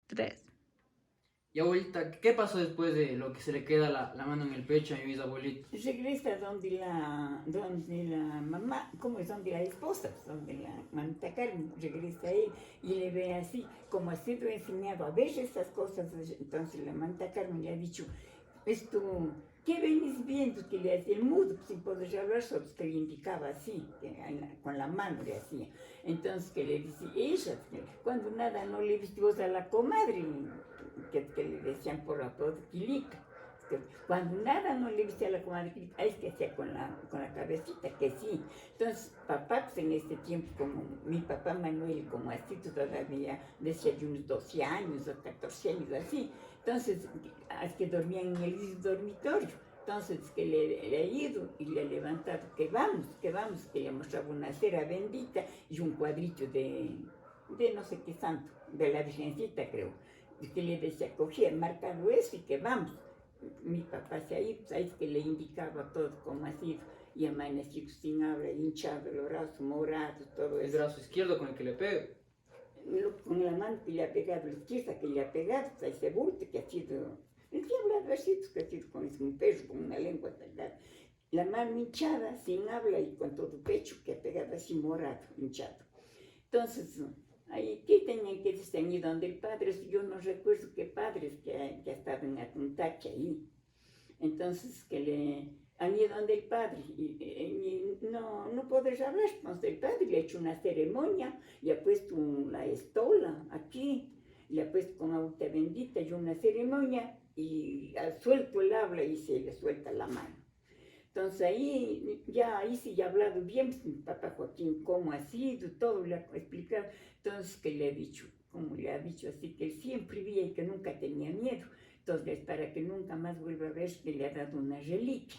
Tres. Y abuelita, ¿qué pasó después de lo que se le queda la mano en el pecho a mi bisabuelita? Regresa donde la mamá, como es donde la esposa, donde la mamita Carmen, regresa ahí y le ve así, como ha sido enseñado a ver estas cosas. Entonces la mamita Carmen le ha dicho, esto, ¿qué venís viendo? Que le hacía el mudo, sin poder hablar, solo que le indicaba así, con la mano le hacía. Entonces que le dice, ella, cuando nada no le viste vos a la comadre, que le decían por apodo Quilica. Cuando nada no le viste a la comadre Quilica, es que hacía con la cabecita, que sí. Entonces, papá, pues en este tiempo, como mi papá Manuel, como así todavía, decía de unos 12 años o 14 años, así. Entonces, es que dormían en el dormitorio. Entonces, que le ha ido y le ha levantado, que vamos, que le mostraba una cera bendita y un cuadrito de no sé qué santo, de la Virgencita, creo. Y que le decía, cogía marcado eso y que vamos. Mi papá se ha ido, ¿sabes? Que le indicaba todo cómo ha sido. Y amaneció sin habla, hinchado, los brazos morados, todo El eso. brazo izquierdo con el que le pega. Con la mano que le ha pegado, la izquierda que le ha pegado, pues, ese bulto que ha sido, el que ha hablado así, que ha sido como un perro, con una lengua talada. La mano hinchada, sin habla y con todo el pecho que ha pegado así morado, hinchado. Entonces, ahí, ¿qué tenían que decir? Han ido donde el padre, yo no recuerdo qué padres que ha estado en Atuntaque ahí. Entonces, que le han ido donde el padre y no podés hablar. Entonces, el padre le ha hecho una ceremonia, le ha puesto la estola aquí, le ha puesto con agua bendita y una ceremonia y ha suelto el habla y se le suelta la mano. Entonces ahí sí ya ha hablado bien, pues, mi papá Joaquín, cómo ha sido, todo le ha explicado. Entonces que le ha dicho, como le ha dicho así, que él siempre vía y que nunca tenía miedo. Entonces, para que nunca más vuelva a ver, que le ha dado una reliquia.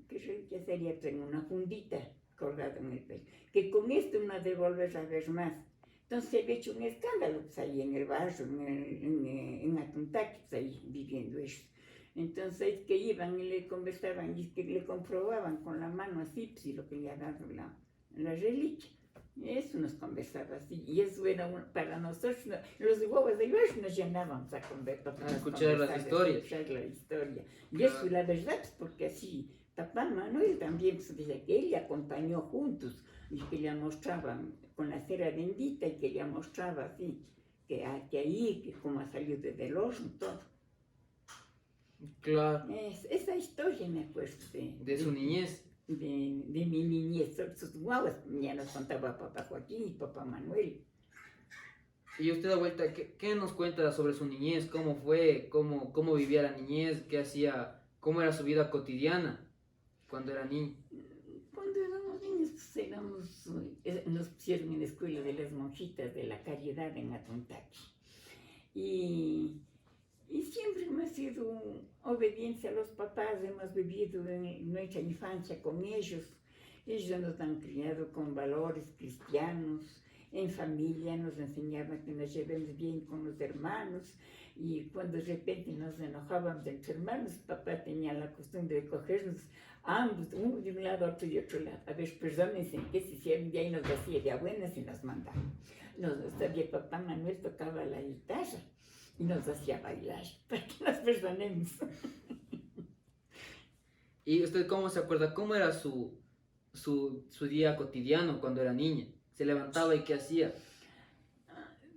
¿Qué reliquia sería? Pues en una fundita colgada en el pecho. Que con esto no ha de volver a ver más. Entonces se había hecho un escándalo, pues ahí en el barrio, en Atuntaque, pues ahí viviendo ellos. Entonces que iban y le conversaban y que le comprobaban con la mano así, pues, y lo que le ha dado la reliquia. Eso nos conversaba así, y eso era para nosotros, los huevos del barrio nos llenábamos a Escuchar las historias. Escuchar la historia. Y eso, la verdad, pues, porque así, papá Manuel también, pues, dice que él le acompañó juntos, y que le mostraban con la cera bendita, y que le mostraba así, que ahí, que como ha salido del horno, todo. Claro. Esa historia me acuerdo De su niñez. De mi niñez, sus guaguas, ya nos contaba papá Joaquín y papá Manuel. Y usted, abuelita, ¿qué nos cuenta sobre su niñez? ¿Cómo fue? ¿Cómo vivía la niñez? ¿Qué hacía? ¿Cómo era su vida cotidiana cuando era niño? Cuando éramos niños, pues nos pusieron en la escuela de las monjitas de la Caridad en Atontaque. Y siempre hemos sido obedientes a los papás, hemos vivido en nuestra infancia con ellos. Ellos nos han criado con valores cristianos, en familia nos enseñaban que nos llevemos bien con los hermanos, y cuando de repente nos enojábamos entre hermanos, papá tenía la costumbre de cogernos ambos, uno de un lado, otro de otro lado. A ver, perdónense, que se hicieron ya, y nos decía de buenas y nos mandaba. Sabía, papá Manuel tocaba la guitarra y nos hacía bailar para que nos perdonemos. ¿Y usted cómo se acuerda? ¿Cómo era su día cotidiano cuando era niña? ¿Se levantaba y qué hacía?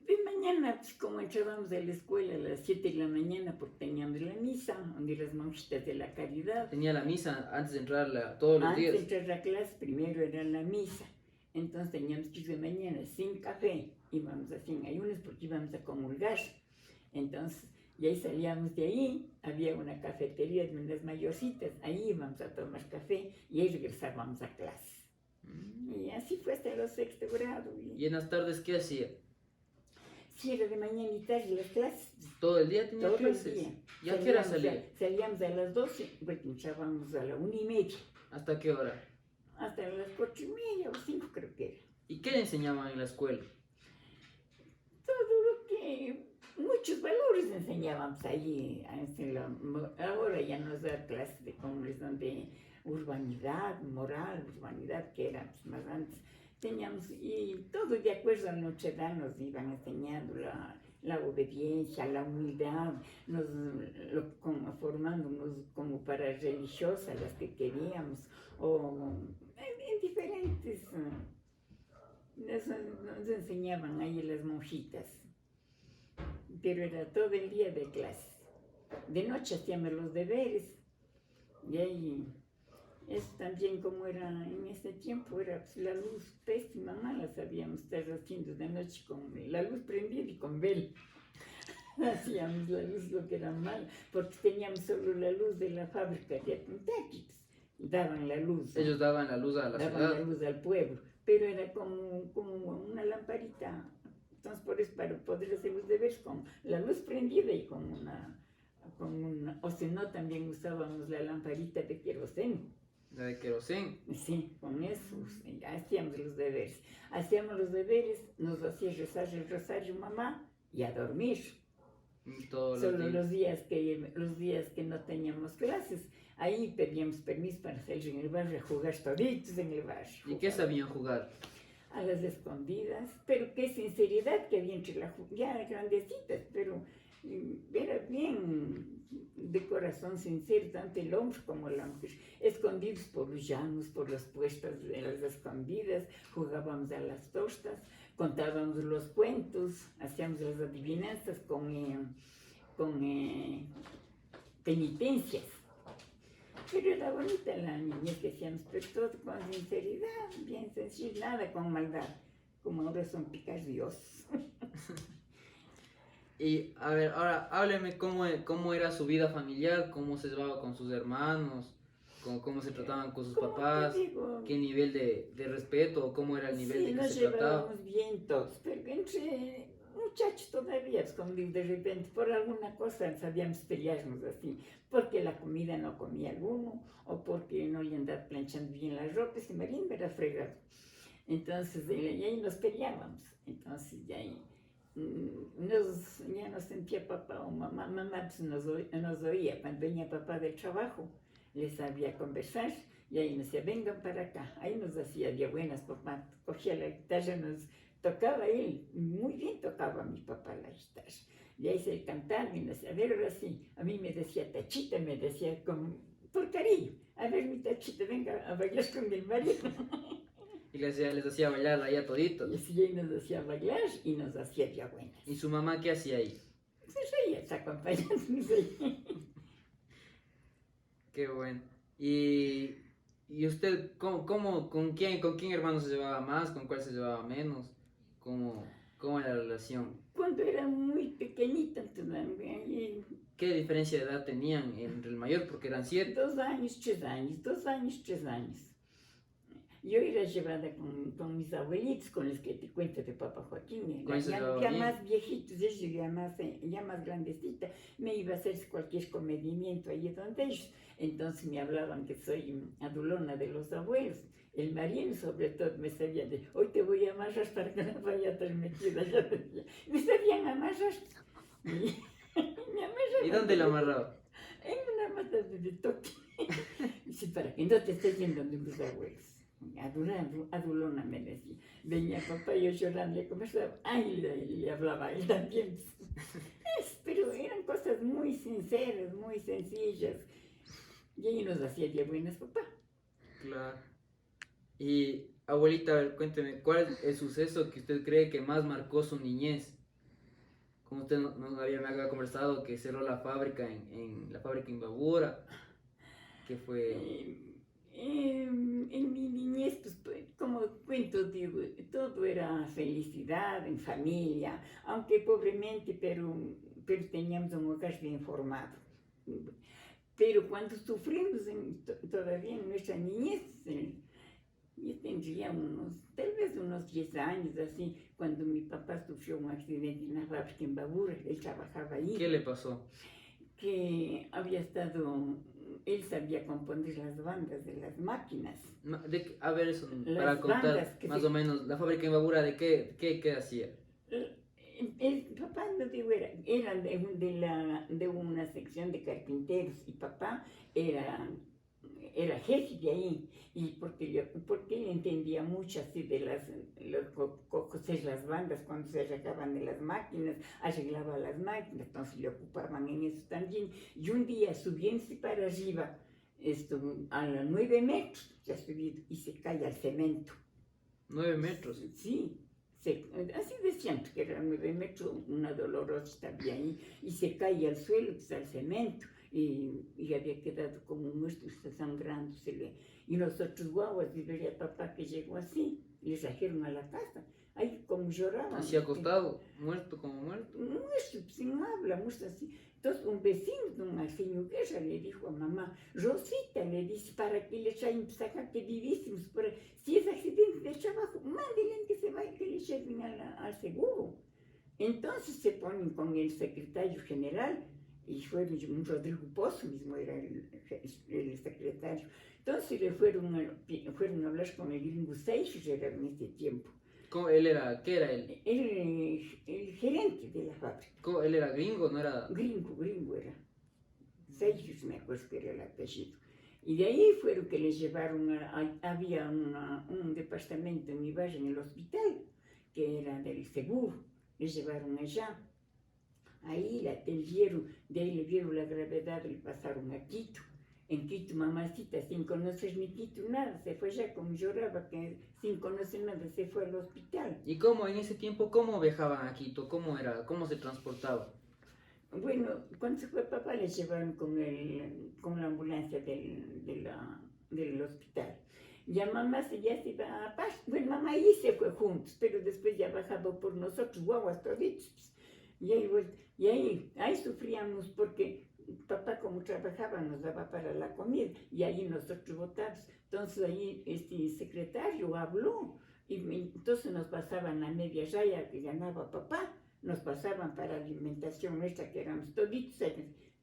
De mañana, pues, como entrábamos a la escuela a las 7 de la mañana, porque teníamos la misa, donde las monjitas de la Caridad. Tenía la misa antes de entrar todos los días. Antes de entrar a clase, primero era la misa. Entonces teníamos que ir de mañana sin café, íbamos así en ayunas porque íbamos a comulgar. Entonces, y ahí salíamos de ahí, había una cafetería de unas mayorcitas, ahí íbamos a tomar café y ahí regresábamos a clase. Y así fue hasta los sexto grado. ¿Y en las tardes qué hacía? Sí, era de mañana y tarde las clases. ¿Todo el día tenía Todo clases? el día. ¿Y a qué hora salía? Salíamos a las 12, porque entrábamos a la 1:30. ¿Hasta qué hora? Hasta las 4:30 o 5 creo que era. ¿Y qué le enseñaban en la escuela? Todo lo que, muchos valores enseñábamos allí. Ahora ya nos da clases de cómo les dan de urbanidad, moral, urbanidad, que era pues, más antes. Teníamos, y todo de acuerdo a nuestra edad nos iban enseñando la obediencia, la humildad, formándonos como para religiosas las que queríamos, o en diferentes, nos enseñaban ahí las monjitas, pero era todo el día de clases. De noche hacíamos los deberes, y ahí es también como era en ese tiempo, era pues, la luz pésima, mala, sabíamos estar haciendo de noche con la luz prendida y con vela. Hacíamos la luz lo que era mal, porque teníamos solo la luz de la fábrica de Apuntaquis, daban la luz. Ellos daban la luz a la daban ciudad. la luz al pueblo, pero era como una lamparita. Entonces, por eso, para poder hacer los deberes con la luz prendida y con una o si no, también usábamos la lamparita de queroseno. La de querosén. Sí, con eso hacíamos los deberes. Hacíamos los deberes, nos hacía rezar el rosario mamá y a dormir. Todos Solo los días. los días que no teníamos clases, ahí pedíamos permiso para salir en el barrio a jugar toditos en el barrio. ¿Y qué sabían jugar? A las escondidas, pero qué sinceridad que había entre ya grandecitas, pero era bien de corazón sincero, tanto el hombre como la mujer, escondidos por los llanos, por las puestas de las escondidas, jugábamos a las tostas, contábamos los cuentos, hacíamos las adivinanzas con penitencias. Pero era bonita la niñez que hacíamos, pero todo con sinceridad, bien sencillo, nada con maldad, como ahora son picardiosos. Y a ver, ahora hábleme cómo era su vida familiar, cómo se llevaba con sus hermanos, cómo se trataban con sus papás, qué nivel de respeto, o cómo era el nivel de que se trataba. Sí, nos llevábamos bien todos, pero entre muchachos todavía, como de repente, por alguna cosa sabíamos pelearnos así, porque la comida no comía alguno, o porque no le andaba planchando bien las ropas, y Marín me era fregado. Entonces, y ahí nos peleábamos, entonces ya ahí. Ya no sentía papá o mamá pues nos oía, cuando venía papá del trabajo, les sabía conversar, y ahí nos decía, vengan para acá, ahí nos hacía de buenas, papá cogía la guitarra, nos tocaba él, muy bien tocaba mi papá la guitarra, y ahí se cantaba y nos decía, a ver, ahora sí, a mí me decía Tachita, me decía por cariño, a ver mi Tachita, venga a bailar con mi marido. Y les hacía bailar ahí a toditos. Y sí, nos hacía bailar y nos hacía ya buenas. ¿Y su mamá qué hacía ahí? Se reía, se acompañándonos ahí. Qué bueno. ¿Y usted con quién hermano se llevaba más, con cuál se llevaba menos? ¿Cómo era la relación? Cuando era muy pequeñita todavía. ¿Qué diferencia de edad tenían entre el mayor? Porque eran 7. 2 años, 3 años, 2 años, 3 años. Yo era llevada con mis abuelitos, con los que te cuento de papá Joaquín, ya más viejitos, ellos ya más grandecita, me iba a hacer cualquier comedimiento ahí donde ellos. Entonces me hablaban que soy adulona de los abuelos. El marino sobre todo me sabía de, hoy te voy a amarrar para que no vaya a estar metida. Me sabían amarrar. ¿Y dónde lo amarraba? En una mata de toque. Dice, para que no te estés yendo de mis abuelos. Adulona me decía. Venía papá y yo llorando, le conversaba, ay, le hablaba él también. Pero eran cosas muy sinceras, muy sencillas. Y ahí nos hacía de buenas papá. Claro. Y abuelita, a ver, cuénteme, ¿cuál es el suceso que usted cree que más marcó su niñez? Como usted me había conversado, que cerró la fábrica en la fábrica en Babura, que fue... En mi niñez, pues, como cuento, digo, todo era felicidad, en familia, aunque pobremente, pero teníamos un hogar bien formado. Pero cuando sufrimos todavía en nuestra niñez, yo tendría tal vez unos 10 años, así, cuando mi papá sufrió un accidente en la fábrica en Babura, él trabajaba ahí. ¿Qué le pasó? Que había estado... Él sabía componer las bandas de las máquinas. A ver, eso, para contar más o menos, la fábrica en Babura, ¿de qué hacía? El papá, no digo, era de una sección de carpinteros, y papá era era jefe de ahí, y porque él entendía mucho así de coser las bandas cuando se arreglaban de las máquinas, arreglaba las máquinas, entonces le ocupaban en eso también. Y un día subiéndose para arriba, a los 9 metros, ya subido, y se cae al cemento. 9 metros. Sí, así decían que eran 9 metros, una dolorosa estaba ahí, y se cae al suelo, pues, al cemento, y había quedado como muerto, está sangrándosele. Y nosotros guaguas, y vería papá que llegó así, y le trajeron a la casa. Ahí como lloraban. Así acostado, muerto como muerto. Muerto, sin habla, muerto así. Entonces un vecino de un Arsenio Guerra le dijo a mamá, Rosita, le dice, para que le traen acá que vivísimos, si es accidente de trabajo, mándenle que se vaya, que le lleven al seguro. Entonces se ponen con el secretario general, y fue un Rodrigo Pozo mismo, era el secretario. Entonces le fueron a hablar con el gringo Seixas, era en ese tiempo. Él era, ¿qué era él? El gerente de la fábrica. ¿Él era gringo, no era? Gringo era. Seixas, me acuerdo que era el apellido. Y de ahí fueron que les llevaron había un departamento en mi barrio, en el hospital, que era del seguro. Les llevaron allá. Ahí la atendieron, de ahí le vieron la gravedad, le pasaron a Quito. En Quito, mamacita, sin conocer ni Quito, nada, se fue allá, como lloraba, que sin conocer nada, se fue al hospital. ¿Y cómo, en ese tiempo, cómo viajaban a Quito? ¿Cómo era? ¿Cómo se transportaban? Bueno, cuando se fue papá, le llevaron con la ambulancia del hospital. Ya mamá ya se iba a Paz. Bueno, mamá ahí se fue juntos, pero después ya bajaba por nosotros, guaguas toditos. Y ahí sufríamos porque papá como trabajaba nos daba para la comida y ahí nosotros votábamos. Entonces ahí este secretario habló y entonces nos pasaban a media raya que ganaba papá, nos pasaban para alimentación nuestra que éramos toditos,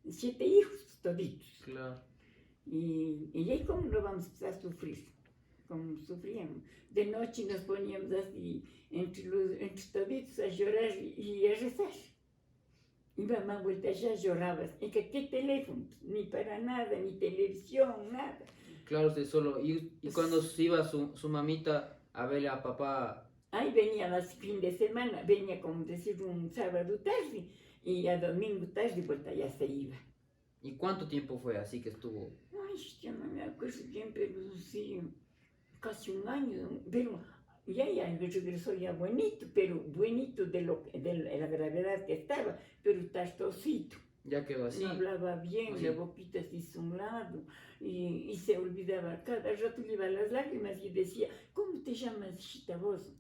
7 hijos toditos. Claro. Y ahí cómo no vamos a sufrir, como sufríamos. De noche nos poníamos así entre toditos a llorar y a rezar. Y mamá vuelta allá lloraba. ¿Y qué teléfono? Ni para nada, ni televisión, nada. Claro, usted solo. ¿Y cuando se iba su mamita a verle a papá? Ahí venía los fines de semana, venía como decir un sábado tarde, y a domingo tarde vuelta ya se iba. ¿Y cuánto tiempo fue así que estuvo? Ay, ya no me acuerdo bien, pero sí, casi un año. Pero ya regresó ya bonito, pero bonito de la gravedad que estaba, pero tastosito. Ya quedó así. No hablaba bien, así. La boquita se hizo un lado y se olvidaba. Cada rato le iban las lágrimas y decía, ¿cómo te llamas, hijita, vos?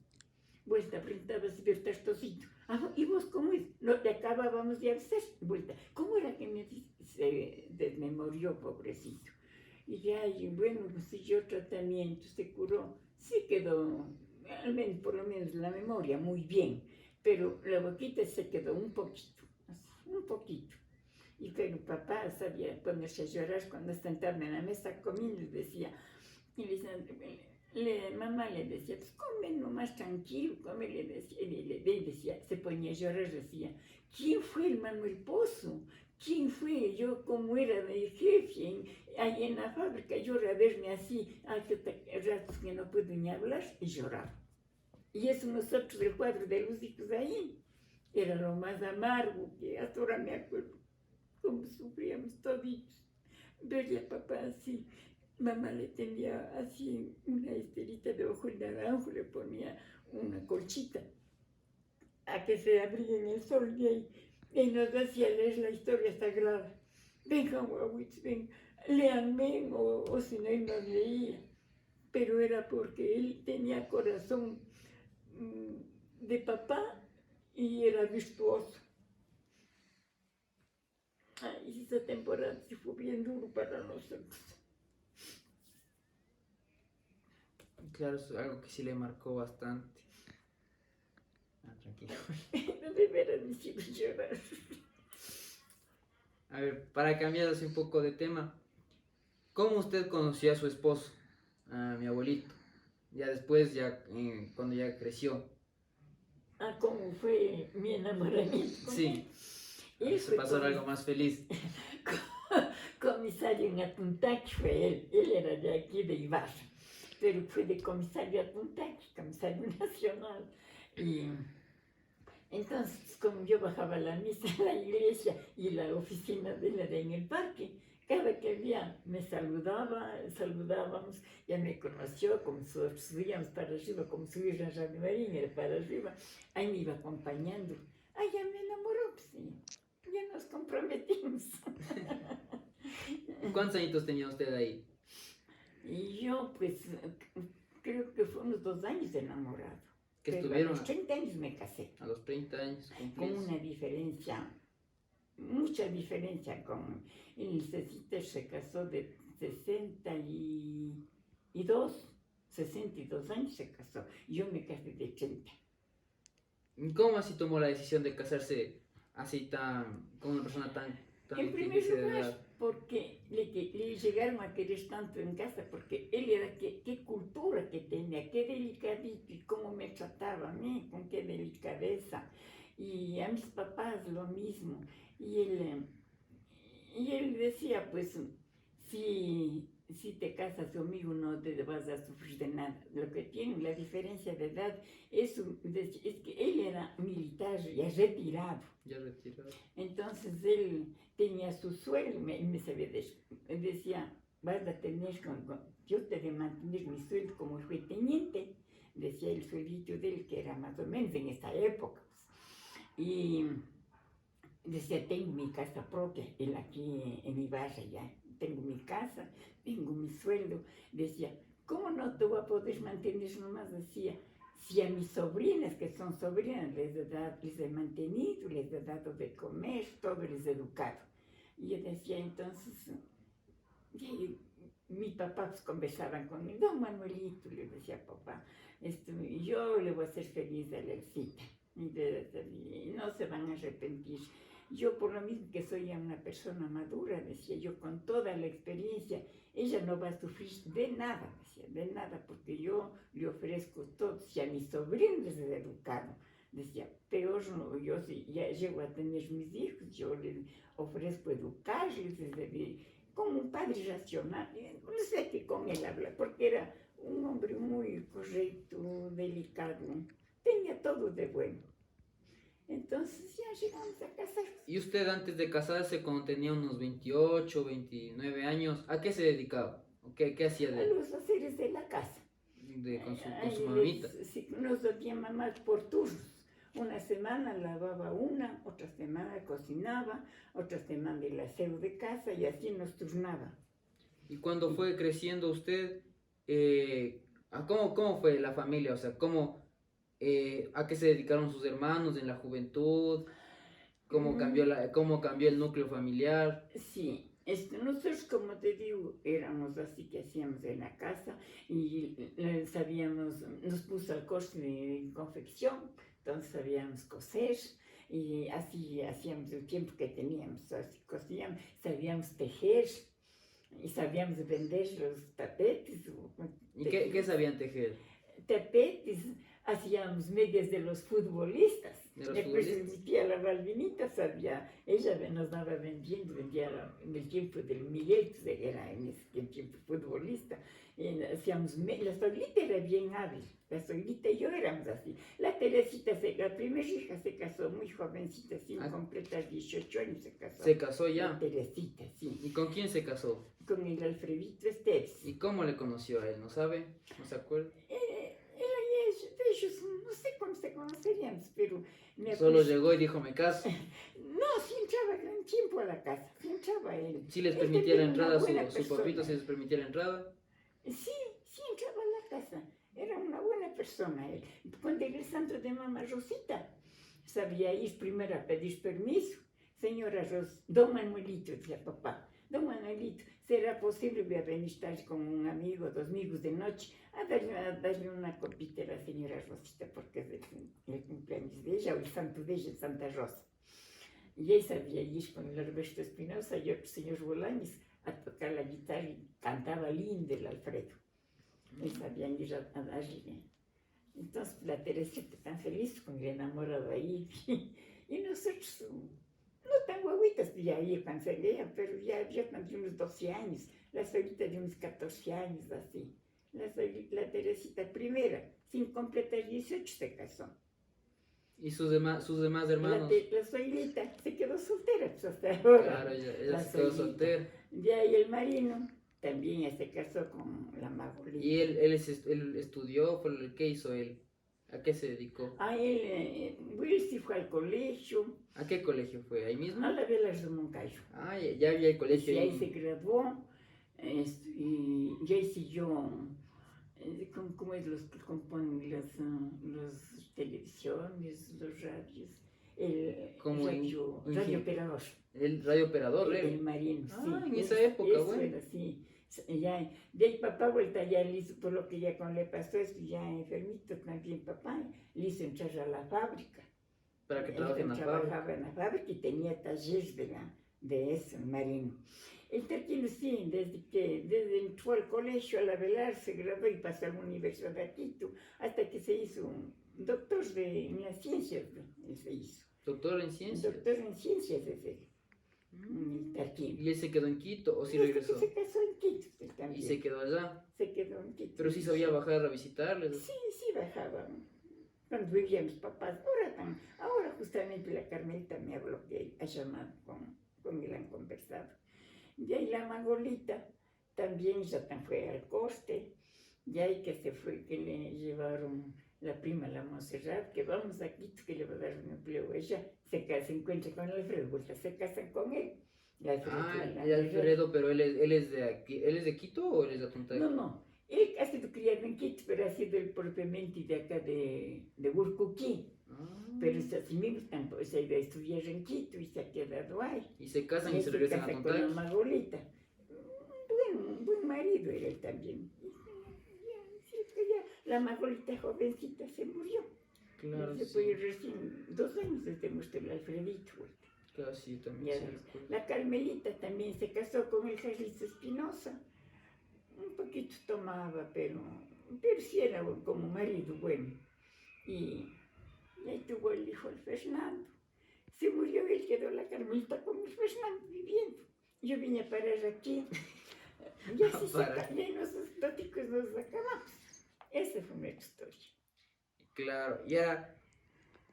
Vuelta, preguntaba si ves tastosito. Ah, ¿y vos cómo es? No te acabábamos de avisar. Vuelta, ¿cómo era que me dice? Se desmemorió, pobrecito. Y ya, bueno, pues siguió tratamiento, se curó. Sí quedó, por lo menos la memoria, muy bien. Pero la boquita se quedó un poquito, un poquito. Y pero papá sabía ponerse a llorar cuando sentaba en la mesa comiendo y decía, mamá le decía, pues come nomás tranquilo, come, le decía, y decía, se ponía a llorar, decía, ¿quién fue el Manuel Pozo? ¿Quién fue? Yo como era de jefe ahí en la fábrica, llora a verme así, hace ratos que no puedo ni hablar, y lloraba. Y eso nosotros, el cuadro de los hijos ahí, era lo más amargo, que hasta ahora me acuerdo, cómo sufríamos toditos. Verle a papá así. Mamá le tenía así una esterita de ojo naranjo, le ponía una colchita a que se abría en el sol de ahí. Y nos hacía leer la historia sagrada. Vengan, guaguitos, ven, léanme, o si no, él nos leía. Pero era porque él tenía corazón de papá y era virtuoso. Ay, esa temporada sí fue bien duro para nosotros. Claro, es algo que sí le marcó bastante. Tranquilo. No de veras me hicieron llorar. A ver, para cambiar así un poco de tema, ¿cómo usted conoció a su esposo, a mi abuelito? Ya después, cuando ya creció. ¿Cómo fue mi enamoramiento? Sí. Se pasó algo más feliz. comisario en Apuntaqui fue él era de aquí de Ibarra, pero fue de comisario a Apuntaqui, comisario nacional. Y entonces, como yo bajaba la misa a la iglesia y la oficina de él era en el parque, cada que había me saludábamos, ya me conoció, como subíamos para arriba, como subir a Radio Marín, era para arriba, ahí me iba acompañando. Ay, ya me enamoró, pues sí, ya nos comprometimos. ¿Cuántos añitos tenía usted ahí? Y yo, pues, creo que fue unos 2 años de enamorado. Que Pero estuvieron a los 30 años me casé, a los 30 años con cumplidos. una diferencia, mucha diferencia. El Cecita se casó de 62 años se casó. Yo me casé de 80. ¿Cómo así tomó la decisión de casarse así con una persona tan En primer difícil de lugar, edad? porque le llegaron a querer tanto en casa, porque él era, qué cultura que tenía, qué delicadito y cómo me trataba a mí, con qué delicadeza. Y a mis papás lo mismo. Y él decía, pues, si te casas conmigo no te vas a sufrir de nada. Lo que tiene la diferencia de edad es que él era militar ya retirado. Ya retirado. Entonces él tenía su sueldo, me sabía decía, vas a tener, yo te de mantener mi sueldo como fue teniente, decía el sueldito de él, que era más o menos en esa época. Y decía, tengo mi casa propia, él aquí en Ibarra ya, tengo mi casa, tengo mi sueldo. Decía, ¿cómo no te voy a poder mantener nomás? Decía, si a mis sobrinas, que son sobrinas, les he mantenido, les he dado de comer, todo les he educado. Y yo decía, entonces, mi papá pues conversaban conmigo, don Manuelito, le decía papá, yo le voy a hacer feliz a Lelcita, y no se van a arrepentir. Yo por lo mismo que soy ya una persona madura, decía yo, con toda la experiencia, ella no va a sufrir de nada, decía, de nada, porque yo le ofrezco todo. Si a mis sobrinos les he educado, decía, peor no, yo si ya llego a tener mis hijos, yo les ofrezco educarles como un padre racional. No sé qué con él habla, porque era un hombre muy correcto, delicado, tenía todo de bueno. Entonces ya llegamos a casar. ¿Y usted antes de casarse, cuando tenía unos 28, 29 años, a qué se dedicaba? ¿Qué hacía A los haceres de la casa. con su mamita? Sí, nos hacía mamá por turnos. Una semana lavaba otra semana cocinaba, otra semana el aseo de casa y así nos turnaba. Y cuando fue creciendo usted, ¿cómo fue la familia? O sea, ¿a qué se dedicaron sus hermanos en la juventud? ¿Cómo cambió el núcleo familiar? Sí, nosotros, como te digo, éramos así que hacíamos en la casa y nos puso al curso de confección, entonces sabíamos coser y así hacíamos el tiempo que teníamos, así cosíamos, sabíamos tejer y sabíamos vender los tapetes. ¿Y qué sabían tejer? Tapetes, hacíamos medias de los futbolistas. ¿De los Después futbolistas? mi tía la Balvinita ella nos daba vendía en el tiempo del Miguel, que era en ese tiempo futbolista. Hacíamos, la Solita era bien hábil, la Solita y yo éramos así. La Teresita, la primera hija se casó muy jovencita, sin completar 18 años se casó. ¿Se casó ya? La Teresita, sí. ¿Y con quién se casó? Con el Alfredito Esteves. ¿Y cómo le conoció a él? ¿No sabe? ¿No se acuerda? Ellos, no sé cómo se conocerían, pero... Solo llegó y dijo, me caso. No, sí entraba en tiempo a la casa, sí entraba él. ¿Sí les permitía la entrada su papito, si les permitía la entrada? Sí entraba a la casa, era una buena persona él. Cuando el santo de mamá Rosita, sabía ir primero a pedir permiso. Señora don Manuelito, decía papá, don Manuelito, ¿será posible voy a venir estar con un amigo, 2 amigos de noche, a darle una copita a la señora Rosita, porque es el cumpleaños de ella, o el santo de ella, Santa Rosa? Y él sabía ir con el Alberto Espinosa y otro señor Bolaños a tocar la guitarra y cantaba lindo el Alfredo. Él sabía ir a darle. Entonces la Teresita tan feliz con el enamorado ahí. Y nosotros, no tan guaguitos, sueglitas ya ahí cuando salía, pero ya cuando unos 12 años, la suegrita de unos 14 años, así. La Teresita primera, sin completar 18 se casó. ¿Y sus demás hermanos? La suegrita se quedó soltera pues, hasta ahora. Claro, ella La se quedó suegrita. soltera. De ahí el Marino también ya se casó con la Magolita. ¿Y él estudió? ¿Qué hizo él? ¿A qué se dedicó? Él sí fue al colegio, ¿A qué colegio fue? ¿Ahí mismo? a la Velas de Moncayo. Ah, ya había el colegio Y ahí ahí. se graduó, y ahí siguió, ¿cómo es los que componen las televisiones, los radios? El Como radio operador. El radio operador, El Marino, sí. En esa época, eso bueno. era, sí. Ya, de ahí papá vuelta ya le hizo, por lo que ya cuando le pasó esto, ya enfermito también papá, le hizo entrar a la fábrica. Para que Él trabaje en la fábrica. trabajaba en la fábrica y tenía talleres de eso, el Marino. El Tarquino sí, desde entró al colegio a la Velar, se graduó y pasó a la Universidad de Quito, hasta que se hizo un doctor en las ciencias, él se hizo. Doctor en ciencias. Doctor en ciencias es él, el Tarquino. ¿Y él se quedó en Quito o sí Este regresó? que se casó en Quito él también. Y se quedó allá. Se quedó en Quito. Pero sí sabía bajar a visitarles. Sí bajaba. Cuando vivían mis papás, ahora justamente la Carmelita me habló que ha llamado con él, han conversado. Y ahí la Magolita también ya fue al coste, y ahí que se fue, que le llevaron la prima, la Monserrat, que vamos a Quito, que le va a dar un empleo. Ella se encuentra con Alfredo, vuelta, se casan con él. El Alfredo, pero él es de aquí, ¿él es de Quito o él es de Atontay? No, él ha sido criado en Quito, pero ha sido él propiamente de acá de Burcuquí. Pero así mismo tampoco se ha ido a estudiar en Quito y se ha quedado ahí. Y se casan y se regresan a casa con la Atontay. Magolita. Buen marido era él también. La Magolita jovencita se murió. Claro, Se fue recién 2 años desde nuestro Alfredito. Claro, sí, también se recuerda. La Carmelita también se casó con el Carlitos Espinosa. Un poquito tomaba, pero sí era como marido bueno. Y ahí tuvo el hijo, el Fernando. Se murió él, quedó la Carmelita con el Fernando viviendo. Yo vine a parar aquí. Y así y nosotros tóticos nos acabamos. Esa fue nuestra historia. Claro, ya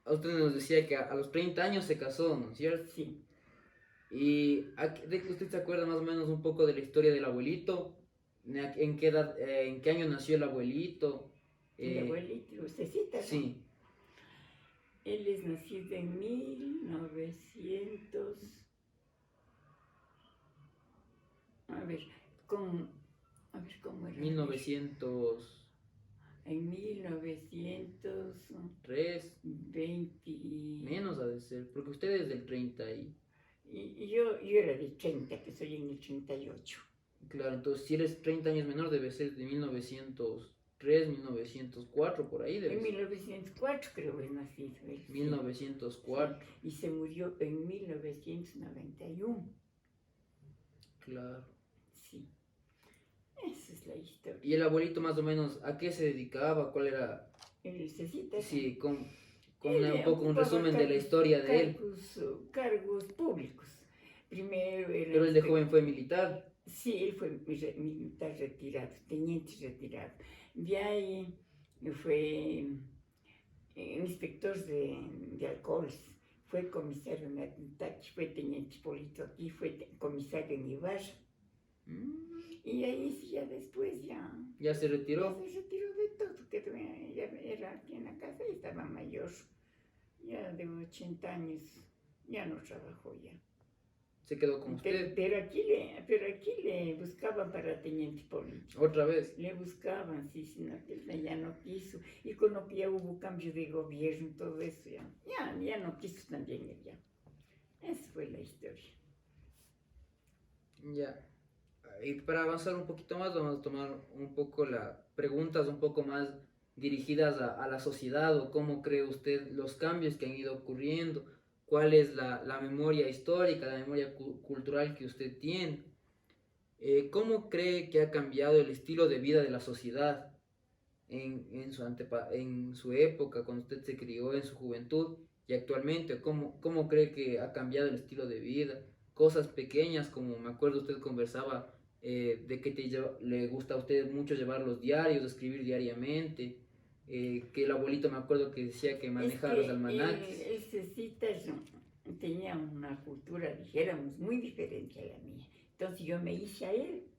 usted nos decía que a los 30 años se casó, ¿no es cierto? Sí. Y usted se acuerda más o menos un poco de la historia del abuelito. ¿En qué edad, en qué año nació el abuelito? El abuelito, Cecita. Sí. Él es nacido en 1900. A ver cómo era. 1903. En 1920. Menos ha de ser, porque usted es del 30 y yo era de 30, que soy en el 38. Claro, entonces si eres 30 años menor debe ser de 1903, 1904, por ahí debe En ser. 1904 creo que es nacido él. 1904. Sí. Y se murió en 1991. Claro. Sí. Esa es la historia. ¿Y el abuelito más o menos a qué se dedicaba? ¿Cuál era? En Cecita. Sí, un poco un resumen de la historia de él. Cargos públicos. Primero era... Pero él de joven fue militar. Sí, él fue militar retirado, teniente retirado. De ahí fue inspector de alcoholes, fue comisario en Ataque, fue teniente político aquí, fue comisario en Ibarra. Y ahí sí, ya después ya se retiró. Ya se retiró de todo, que ya era aquí en la casa y estaba mayor, ya de 80 años, ya no trabajó ya. Se quedó con usted. Pero aquí le buscaban para teniente político. ¿Otra vez? Le buscaban, sí, sino que él ya no quiso. Y con lo que ya hubo cambio de gobierno y todo eso, ya no quiso también ella. Esa fue la historia. Ya. Y para avanzar un poquito más, vamos a tomar un poco las preguntas un poco más dirigidas a la sociedad, o cómo cree usted los cambios que han ido ocurriendo. ¿Cuál es la memoria histórica, la memoria cultural que usted tiene? ¿Cómo cree que ha cambiado el estilo de vida de la sociedad en su época, cuando usted se crió, en su juventud, y actualmente? ¿Cómo cree que ha cambiado el estilo de vida? cosas pequeñas, como me acuerdo usted conversaba de que le gusta a usted mucho llevar los diarios, escribir diariamente, que el abuelito me acuerdo que decía que manejaba los almanaques. Él tenía una cultura, dijéramos, muy diferente a la mía. Entonces yo me hice a él.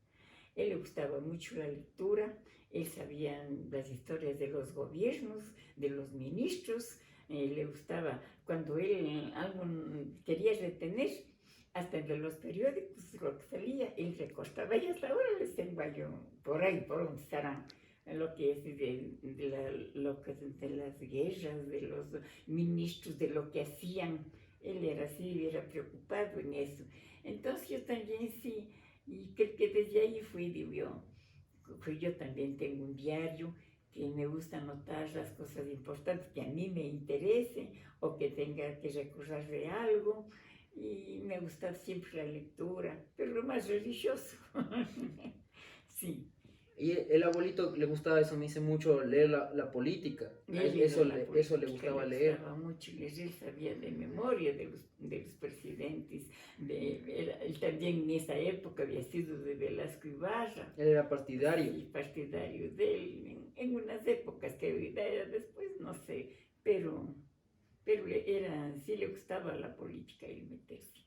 Él le gustaba mucho la lectura, él sabía las historias de los gobiernos, de los ministros, le gustaba cuando él algo quería retener, hasta de los periódicos, lo que salía, él recortaba y hasta ahora les tengo yo por ahí, por donde estarán lo que es de las guerras, de los ministros, de lo que hacían. Él era así, era preocupado en eso. Entonces yo también sí, y creo que desde ahí yo también tengo un diario que me gusta anotar las cosas importantes que a mí me interesen o que tenga que recordar de algo. Y me gusta siempre la lectura, pero lo más religioso. Sí. Y el abuelito le gustaba eso, me dice mucho leer la política. Eso le gustaba leer. Le gustaba mucho leer, él sabía de memoria de los presidentes. Él también en esa época había sido de Velasco Ibarra. Él era partidario. Sí, partidario de él, en unas épocas que después no sé, pero sí le gustaba la política y meterse.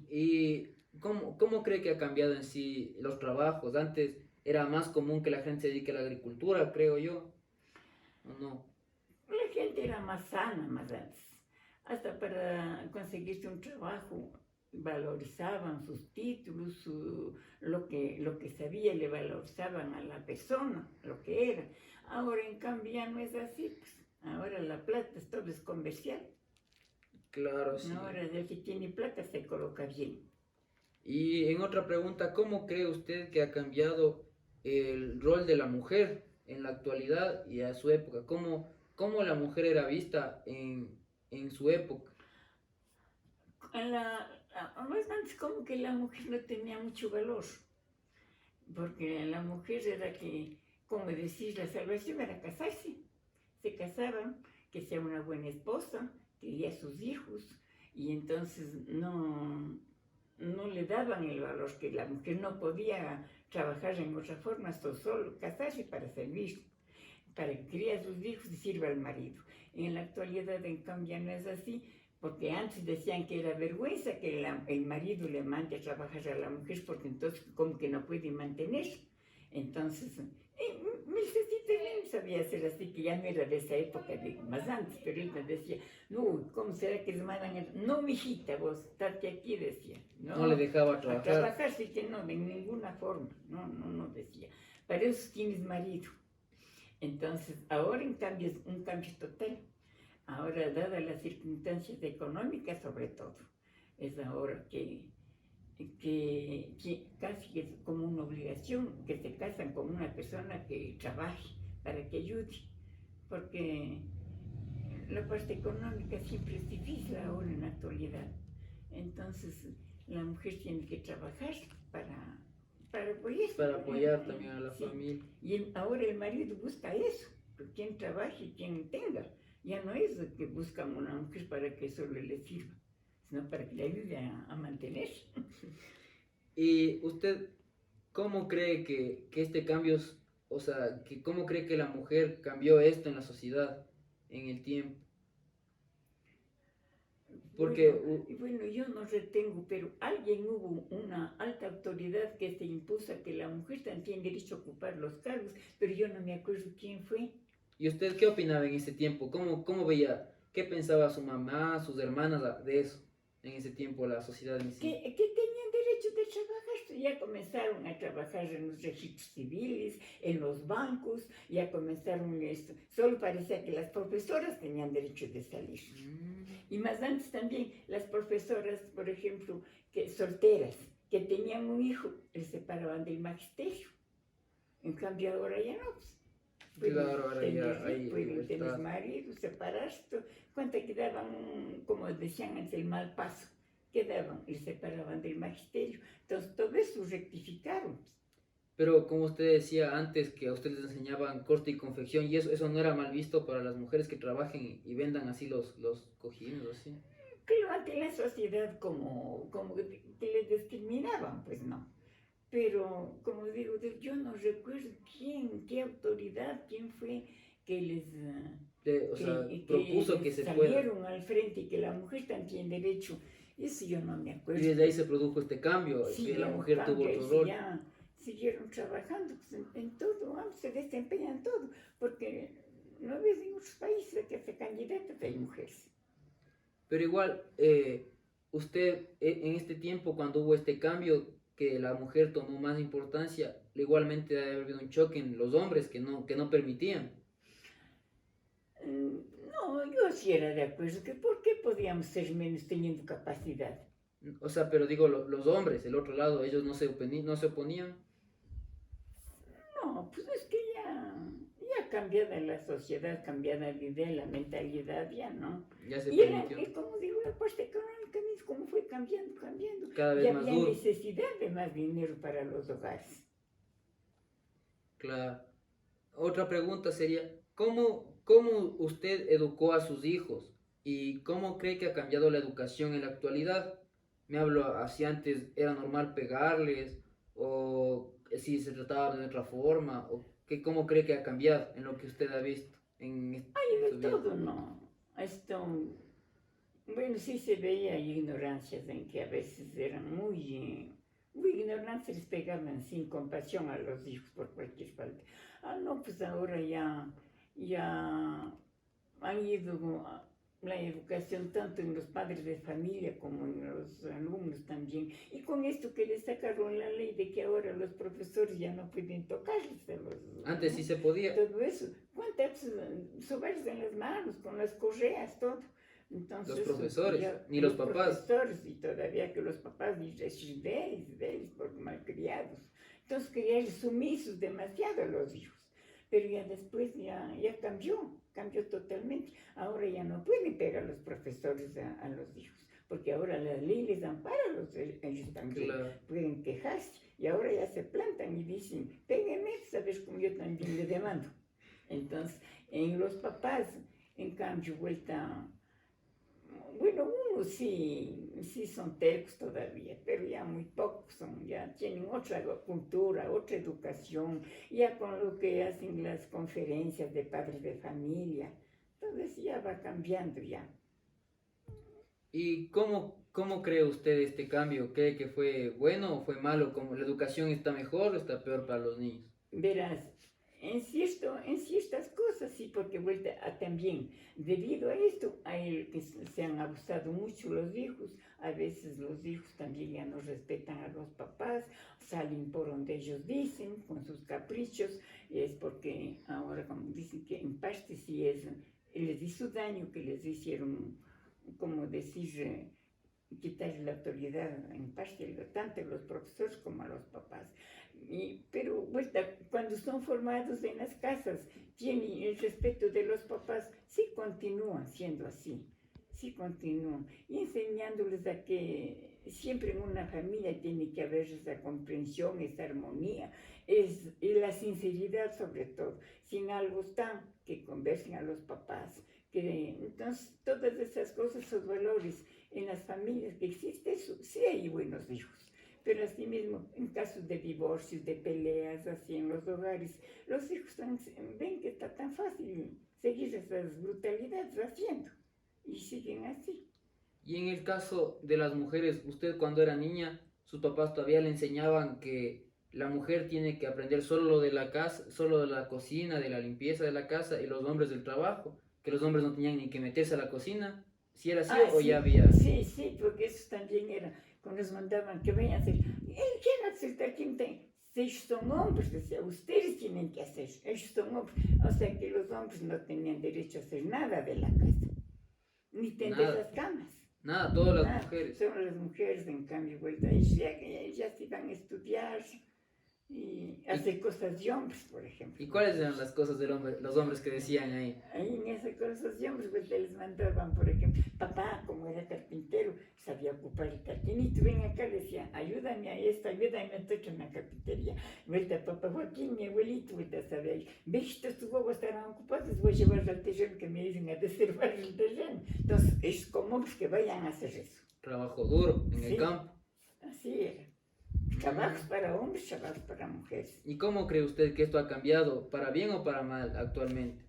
¿Y cómo cree que ha cambiado en sí los trabajos? Antes era más común que la gente se dedique a la agricultura, creo yo, ¿o no? La gente era más sana más antes. Hasta para conseguirse un trabajo valorizaban sus títulos, lo que sabía, le valorizaban a la persona, lo que era. Ahora en cambio ya no es así, pues. Ahora la plata todo es comercial. Claro, sí. Ahora el que tiene plata se coloca bien. Y en otra pregunta, ¿cómo cree usted que ha cambiado el rol de la mujer en la actualidad y a su época? ¿Cómo la mujer era vista en su época? Más antes como que la mujer no tenía mucho valor, porque la mujer era que, como decís, la salvación era casarse. Se casaban, que sea una buena esposa, quería a sus hijos, y entonces no le daban el valor, que la mujer no podía trabajar en otra forma, solo casarse para servir, para que críe a sus hijos y sirva al marido. En la actualidad, en cambio, no es así, porque antes decían que era vergüenza que el marido le mande a trabajar a la mujer, porque entonces como que no puede mantener. Entonces, sabía ser así, que ya no era de esa época, más antes, pero él me decía, no, ¿cómo será que les mandan? No, mijita, vos, estate aquí, decía. No le dejaba trabajar. A trabajar sí que no, de ninguna forma, no decía. Para eso tienes marido. Entonces, ahora en cambio es un cambio total. Ahora, dadas las circunstancias económicas sobre todo, es ahora que casi es como una obligación que se casan con una persona que trabaje para que ayude, porque la parte económica siempre es difícil ahora en la actualidad. Entonces la mujer tiene que trabajar para apoyar. Para apoyar también a la familia. Y ahora el marido busca eso, quien trabaje y quien tenga. Ya no es que buscan una mujer para que solo le sirva, sino para que le ayude a mantener. ¿Y usted cómo cree que este cambio, o sea, cómo cree que la mujer cambió esto en la sociedad, en el tiempo? Porque... Bueno, yo no retengo, pero hubo una alta autoridad que se impuso a que la mujer también tiene derecho a ocupar los cargos, pero yo no me acuerdo quién fue. ¿Y usted qué opinaba en ese tiempo? ¿Cómo veía? ¿Qué pensaba su mamá, sus hermanas de eso en ese tiempo, la sociedad en sí? Que tenían derecho de trabajar. Ya comenzaron a trabajar en los registros civiles, en los bancos, ya comenzaron esto. Solo parecía que las profesoras tenían derecho de salir. Y más antes también, las profesoras, por ejemplo, solteras, que tenían un hijo, les separaban del magisterio. En cambio ahora ya no, pues. Claro, ahora ya hay pueden tener libertad. marido, separarse. ¿Cuánto quedaban, como decían antes, el mal paso? Quedaban, les separaban del magisterio. Entonces todo eso rectificaron. Pero como usted decía antes, que a ustedes les enseñaban corte y confección, y eso no era mal visto para las mujeres que trabajen y vendan así los cojines, así. Claro, ante la sociedad como que les discriminaban, pues no. Pero, como digo, yo no recuerdo quién, qué autoridad, quién fue que les, O sea, que propuso que les se pueda. salieron al frente y que la mujer también tiene derecho. Eso yo no me Y acuerdo. desde ahí se produjo este cambio, Sí, que la ya un mujer tuvo cambio, otro ahí sí rol. ya siguieron trabajando pues, en todo, se desempeñan en todo, porque no ves en otros países que se candidatas hay mujeres. Pero igual, usted en este tiempo, cuando hubo este cambio, que la mujer tomó más importancia, igualmente debe haber habido un choque en los hombres que no permitían. No, yo sí era de acuerdo que por qué podíamos ser menos teniendo capacidad. O sea, pero digo, los hombres, el otro lado, ellos no se oponían. No, pues es que ya cambiada la sociedad, cambiada la idea, la mentalidad, ya no. Ya se Y era, permitió. como digo, la parte económica, mismo, como fue cambiando, cambiando. Cada vez Ya más había duro. necesidad de más dinero para los hogares. Claro. Otra pregunta sería, ¿cómo usted educó a sus hijos? ¿Y cómo cree que ha cambiado la educación en la actualidad? Me hablo así antes, ¿era normal pegarles? ¿O si se trataba de otra forma? ¿O cómo cree que ha cambiado en lo que usted ha visto Hay en de su vida? todo, ¿no? Esto, bueno, sí se veía ignorancias en que a veces eran muy ignorantes, les pegaban sin compasión a los hijos por cualquier falta. Ah, no, pues ahora ya han ido la educación tanto en los padres de familia como en los alumnos también. Y con esto que les sacaron la ley de que ahora los profesores ya no pueden tocarles a los, Antes ¿no? sí se podía, Todo eso. ¿Cuántas sobarse en las manos, con las correas, todo? los Entonces, profesores, ya, ni los papás. profesores, y todavía que los papás dicen de ellos por malcriados. Entonces, querían sumisos demasiado a los hijos. Pero ya después ya cambió totalmente. Ahora ya no pueden pegar los profesores a los hijos, porque ahora la ley les ampara a ellos también. Claro. Pueden quejarse y ahora ya se plantan y dicen, péguenme, sabes como yo también le demando. Entonces, en los papás, en cambio, bueno, unos sí son tercos todavía, pero ya muy pocos son, ya tienen otra cultura, otra educación, ya con lo que hacen las conferencias de padres de familia, entonces ya va cambiando ya. ¿Y cómo cree usted este cambio? ¿Cree que fue bueno o fue malo? ¿Cómo la educación está mejor o está peor para los niños? Verás, en ciertas cosas sí, porque también, debido a esto, que se han abusado mucho los hijos, a veces los hijos también ya no respetan a los papás, salen por donde ellos dicen, con sus caprichos, y es porque ahora, como dicen que en parte sí les hizo daño que les hicieron, como decir, quitarle la autoridad en parte, tanto a los profesores como a los papás. Pero cuando son formados en las casas, tienen el respeto de los papás, sí continúan siendo así, sí continúan, y enseñándoles a que siempre en una familia tiene que haber esa comprensión, esa armonía, y la sinceridad sobre todo. Sin algo están, que conversen a los papás, entonces todas esas cosas, esos valores en las familias que existe eso, sí hay buenos hijos. Pero así mismo, en casos de divorcios, de peleas, así en los hogares, los hijos ven que está tan fácil seguir esas brutalidades haciendo y siguen así. Y en el caso de las mujeres, usted cuando era niña, sus papás todavía le enseñaban que la mujer tiene que aprender solo lo de la casa, solo de la cocina, de la limpieza de la casa y los hombres del trabajo, que los hombres no tenían ni que meterse a la cocina. ¿Si era así o ya había? Sí, porque eso también era, cuando nos mandaban que vayan a hacer, ¿quién acepta quién tem? Si ellos son hombres, decía, ustedes tienen que hacer, ellos son hombres. O sea que los hombres no tenían derecho a hacer nada de la casa, ni tender las camas. Nada, todas las Nada. mujeres. Son las mujeres, en cambio, ellas ya se iban a estudiar, Y hace cosas de hombres, por ejemplo. ¿Y cuáles eran las cosas del hombre, los hombres que decían ahí? Ahí en esas cosas de hombres, pues les mandaban, por ejemplo, papá, como era carpintero, sabía ocupar el cartinito, ven acá, le decía, ayúdame a esto, ayúdame a esto en la carpintería. Vuelta, papá Joaquín, mi abuelito, vuelta, sabe ahí, ve que estos huevos estarán ocupados, voy a llevar al terreno que me dicen a deservar el terreno. Entonces, es como que vayan a hacer eso. Trabajo duro en el Sí. campo. Así era. Trabajos para hombres, trabajos para mujeres. ¿Y cómo cree usted que esto ha cambiado, para bien o para mal, actualmente?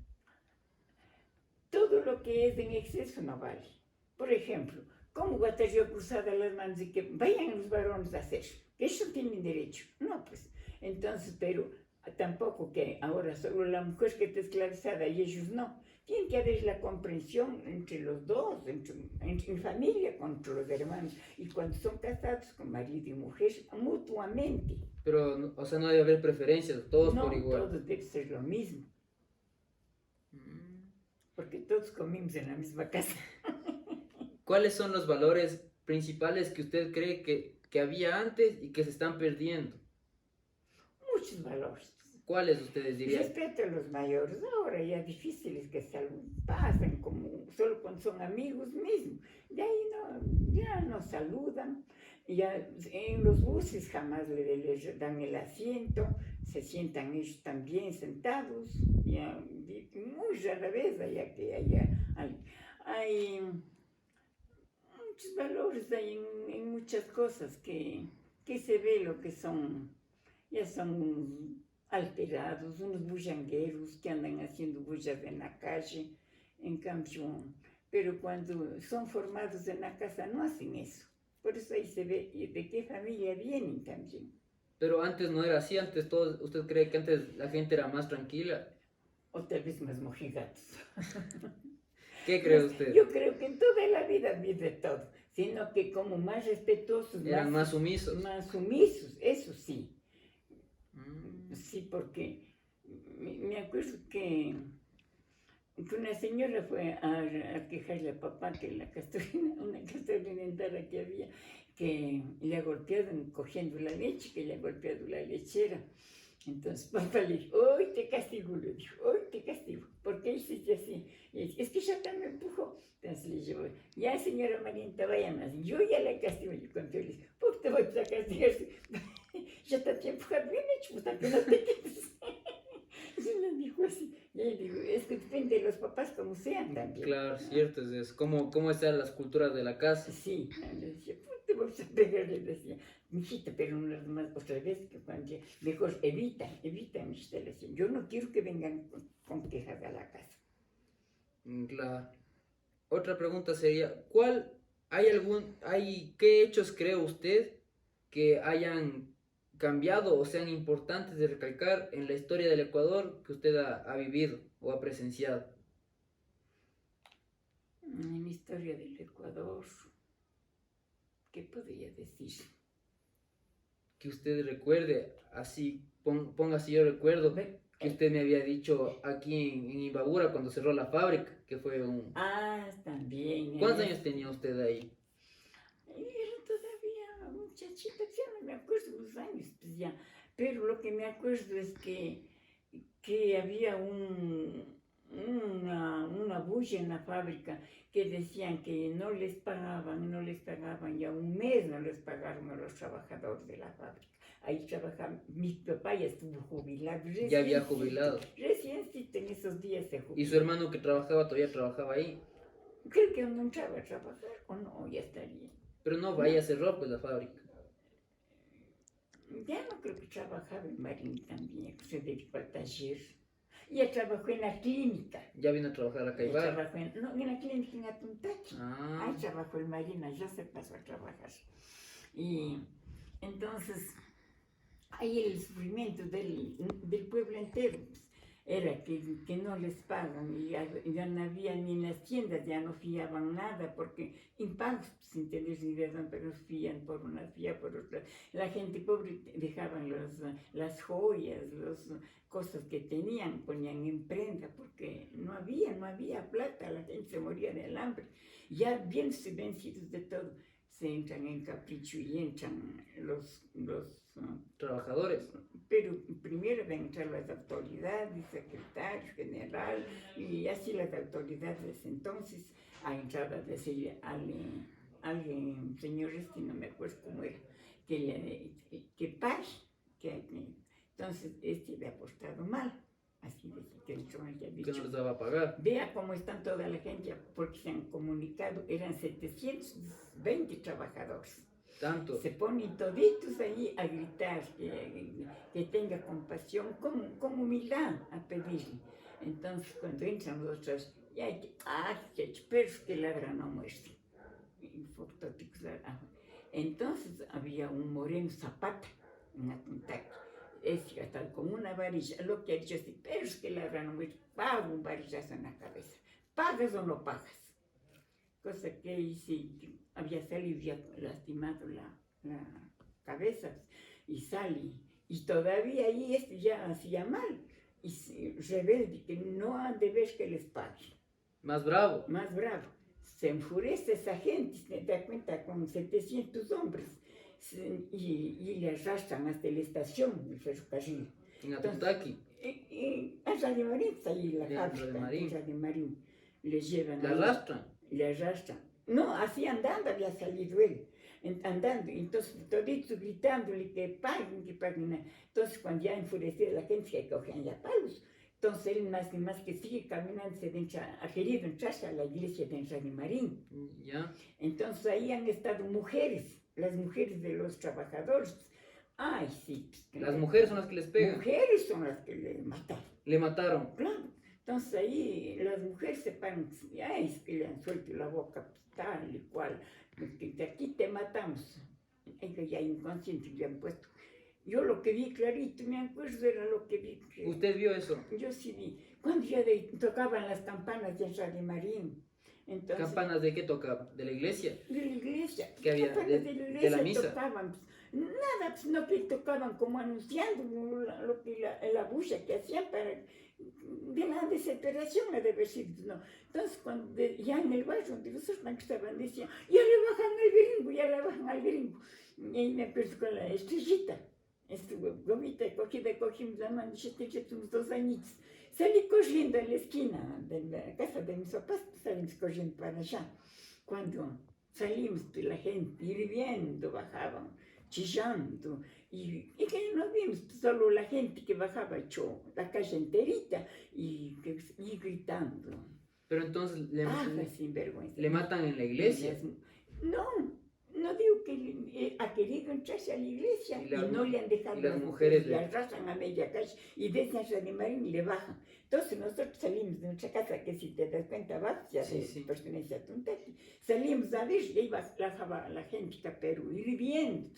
Todo lo que es en exceso no vale. Por ejemplo, ¿cómo va a estar yo cruzada las manos y que vayan los varones a hacer? Que eso tienen derecho. No, pues. Entonces, pero tampoco que ahora solo la mujer que está esclavizada y ellos no. Tiene que haber la comprensión entre los dos, en familia, con los hermanos. Y cuando son casados con marido y mujer, mutuamente. Pero, o sea, no debe haber preferencias, todos No, por igual. todos debe ser lo mismo. Porque todos comimos en la misma casa. ¿Cuáles son los valores principales que usted cree que había antes y que se están perdiendo? Muchos valores. ¿Cuáles ustedes dirían? Respeto a los mayores, ahora ya difíciles que pasan como solo cuando son amigos mismos. De ahí no, ya no saludan, ya en los buses jamás les dan el asiento, se sientan ellos también sentados, ya muy rara vez allá que hay muchos valores hay en muchas cosas que se ve lo que son, ya son alterados, unos bullangueros que andan haciendo bullas en la calle, en cambio, pero cuando son formados en la casa no hacen eso. Por eso ahí se ve de qué familia vienen también. Pero antes no era así, antes todos, ¿usted cree que antes la gente era más tranquila? O tal vez más mojigatos. ¿Qué cree usted? Yo creo que en toda la vida vive todo, sino que como más respetuosos, Eran más sumisos. más sumisos, eso sí. Sí, porque me acuerdo que una señora fue a quejarle a papá que la castorina, una castorina entera que había, que le ha golpeado cogiendo la leche, que le ha golpeado la lechera. Entonces papá le dijo, hoy te castigo, le dijo, hoy te castigo. ¿Por qué hiciste así? Y dice, es que ya también me empujó. Entonces le dijo, ya señora Marienta, vaya más. Yo ya la castigo. Y cuando le dije, ¿por qué te voy a castigar? Ya te empujar bien hecho, pues que no te quedes. Y me dijo así. Y le digo, es que depende de los papás como sean también. Claro, cierto, es eso. ¿Cómo están las culturas de la casa? Sí, le decía, ¿por qué te voy a pegar? Le decía, mijita, pero una más otra vez que cuando mejor evita, mijita, le decía, yo no quiero que vengan con quejas a la casa. Claro. Otra pregunta sería, ¿qué hechos cree usted que hayan cambiado o sean importantes de recalcar en la historia del Ecuador que usted ha vivido o ha presenciado? En la historia del Ecuador, ¿qué podría decir? Que usted recuerde, así, ponga así yo recuerdo, que usted me había dicho aquí en Imbabura cuando cerró la fábrica, que fue un... Ah, también. ¿Cuántos años tenía usted ahí? Era todavía muchachita, ya no me acuerdo los años, pues ya. Pero lo que me acuerdo es que había una bulla en la fábrica que decían que no les pagaban, ya un mes no les pagaron a los trabajadores de la fábrica. Ahí trabajaba, mi papá ya estuvo jubilado. Ya había jubilado. Reciencito en esos días se jubiló. ¿Y su hermano que trabajaba todavía trabajaba ahí? Creo que no entraba a trabajar, o no, ya estaría. Pero no, vaya, cerró pues la fábrica. Ya no creo que trabajaba en Marín también, se dedicó al taller. Ya trabajó en la clínica. Ya vino a trabajar a Caibar. Trabajó en la clínica en Atuntachi. Ah. Ahí trabajó en Marina, ya se pasó a trabajar. Y entonces, ahí el sufrimiento del pueblo entero era que no les pagan y ya no había ni en las tiendas, ya no fiaban nada porque impagos sin tener ni verdad, pero fían por una, fía por otra. La gente pobre dejaban las joyas, las cosas que tenían, ponían en prenda porque no había plata, la gente se moría del hambre. Ya bien vencidos de todo, se entran en capricho y entran los Trabajadores. pero primero van a entrar las autoridades, secretario general, y así las autoridades. Entonces, ha entrado a decir alguien, señor no me acuerdo cómo era, que pague, entonces le ha portado mal. Así de que el Trump ya ha Que dicho. no les daba a pagar. Vea cómo están toda la gente, porque se han comunicado, eran 720 trabajadores. Tanto. Se ponen toditos ahí a gritar, que tenga compasión, con humildad a pedirle. Entonces, cuando entran los otros, ya hay que perros que ladran no muerden. Entonces, había un moreno Zapata en Atuntac. Tal con una varilla, lo que ha dicho es, perros que ladran no muerden, paga un varillazo en la cabeza. ¿Pagas o no pagas? Cosa que sí, había salido ya lastimado la cabeza y sale. Y todavía ahí ya hacía mal. Y rebelde, que no han de ver que les pague. Más bravo. Más bravo. Se enfurece esa gente, se da cuenta con 700 hombres. Y le arrastran hasta la estación del ferrocarril. En Atutaki. A Radio Marín, ahí la fábrica, en Radio Marín. Les llevan. ¿Le arrastran? Le arrastran. No, así andando había salido él. Andando, entonces toditos gritándole que paguen. Entonces cuando ya enfurecida la gente se cogen ya palos. Entonces él más que sigue caminando, ha querido entrarse a la iglesia de Radio Marín. ¿Ya? Entonces ahí han estado mujeres, las mujeres de los trabajadores. Ay, sí. Las mujeres son las que les pegan. Mujeres son las que le mataron. Le mataron. Claro. Entonces ahí las mujeres se paran, ay, es que le han suelto la boca, tal y cual, de aquí te matamos. Ellos ya inconscientes le han puesto. Yo lo que vi clarito, me acuerdo, era lo que vi. ¿Usted vio eso? Yo sí vi. Cuando ya tocaban las campanas de Radio Marín. Entonces, ¿Campanas de qué tocaban? ¿De la iglesia? De la iglesia. ¿Qué había? Campanas de la iglesia la misa. Tocaban, nada, pues no que tocaban como anunciando lo que la bulla que hacían para de la desesperación ha de haber sido, ¿no? Entonces, cuando ya en el barrio donde los hermanos estaban, decían, ya le bajan al gringo, ya le bajan al gringo. Y ahí me acuerdo con la estrellita, gomita, cogimos la mano, ya tenía unos 2 añitos. Salí corriendo en la esquina de la casa de mis papás, salimos corriendo para allá. Cuando salimos de la gente, hirviendo, bajaban, chillando, y que no vimos solo la gente que bajaba echó la calle enterita y gritando. Pero entonces Sinvergüenza. le matan en la iglesia. No digo que ha querido entrarse a la iglesia y no le han dejado. Y las mujeres le arrastran a media calle y desde Radio Marín y le bajan. Entonces nosotros salimos de nuestra casa, que si te das cuenta abajo, ya pertenece a Tuntaki. Salimos a ver y ahí bajaba la gente, pero hirviendo,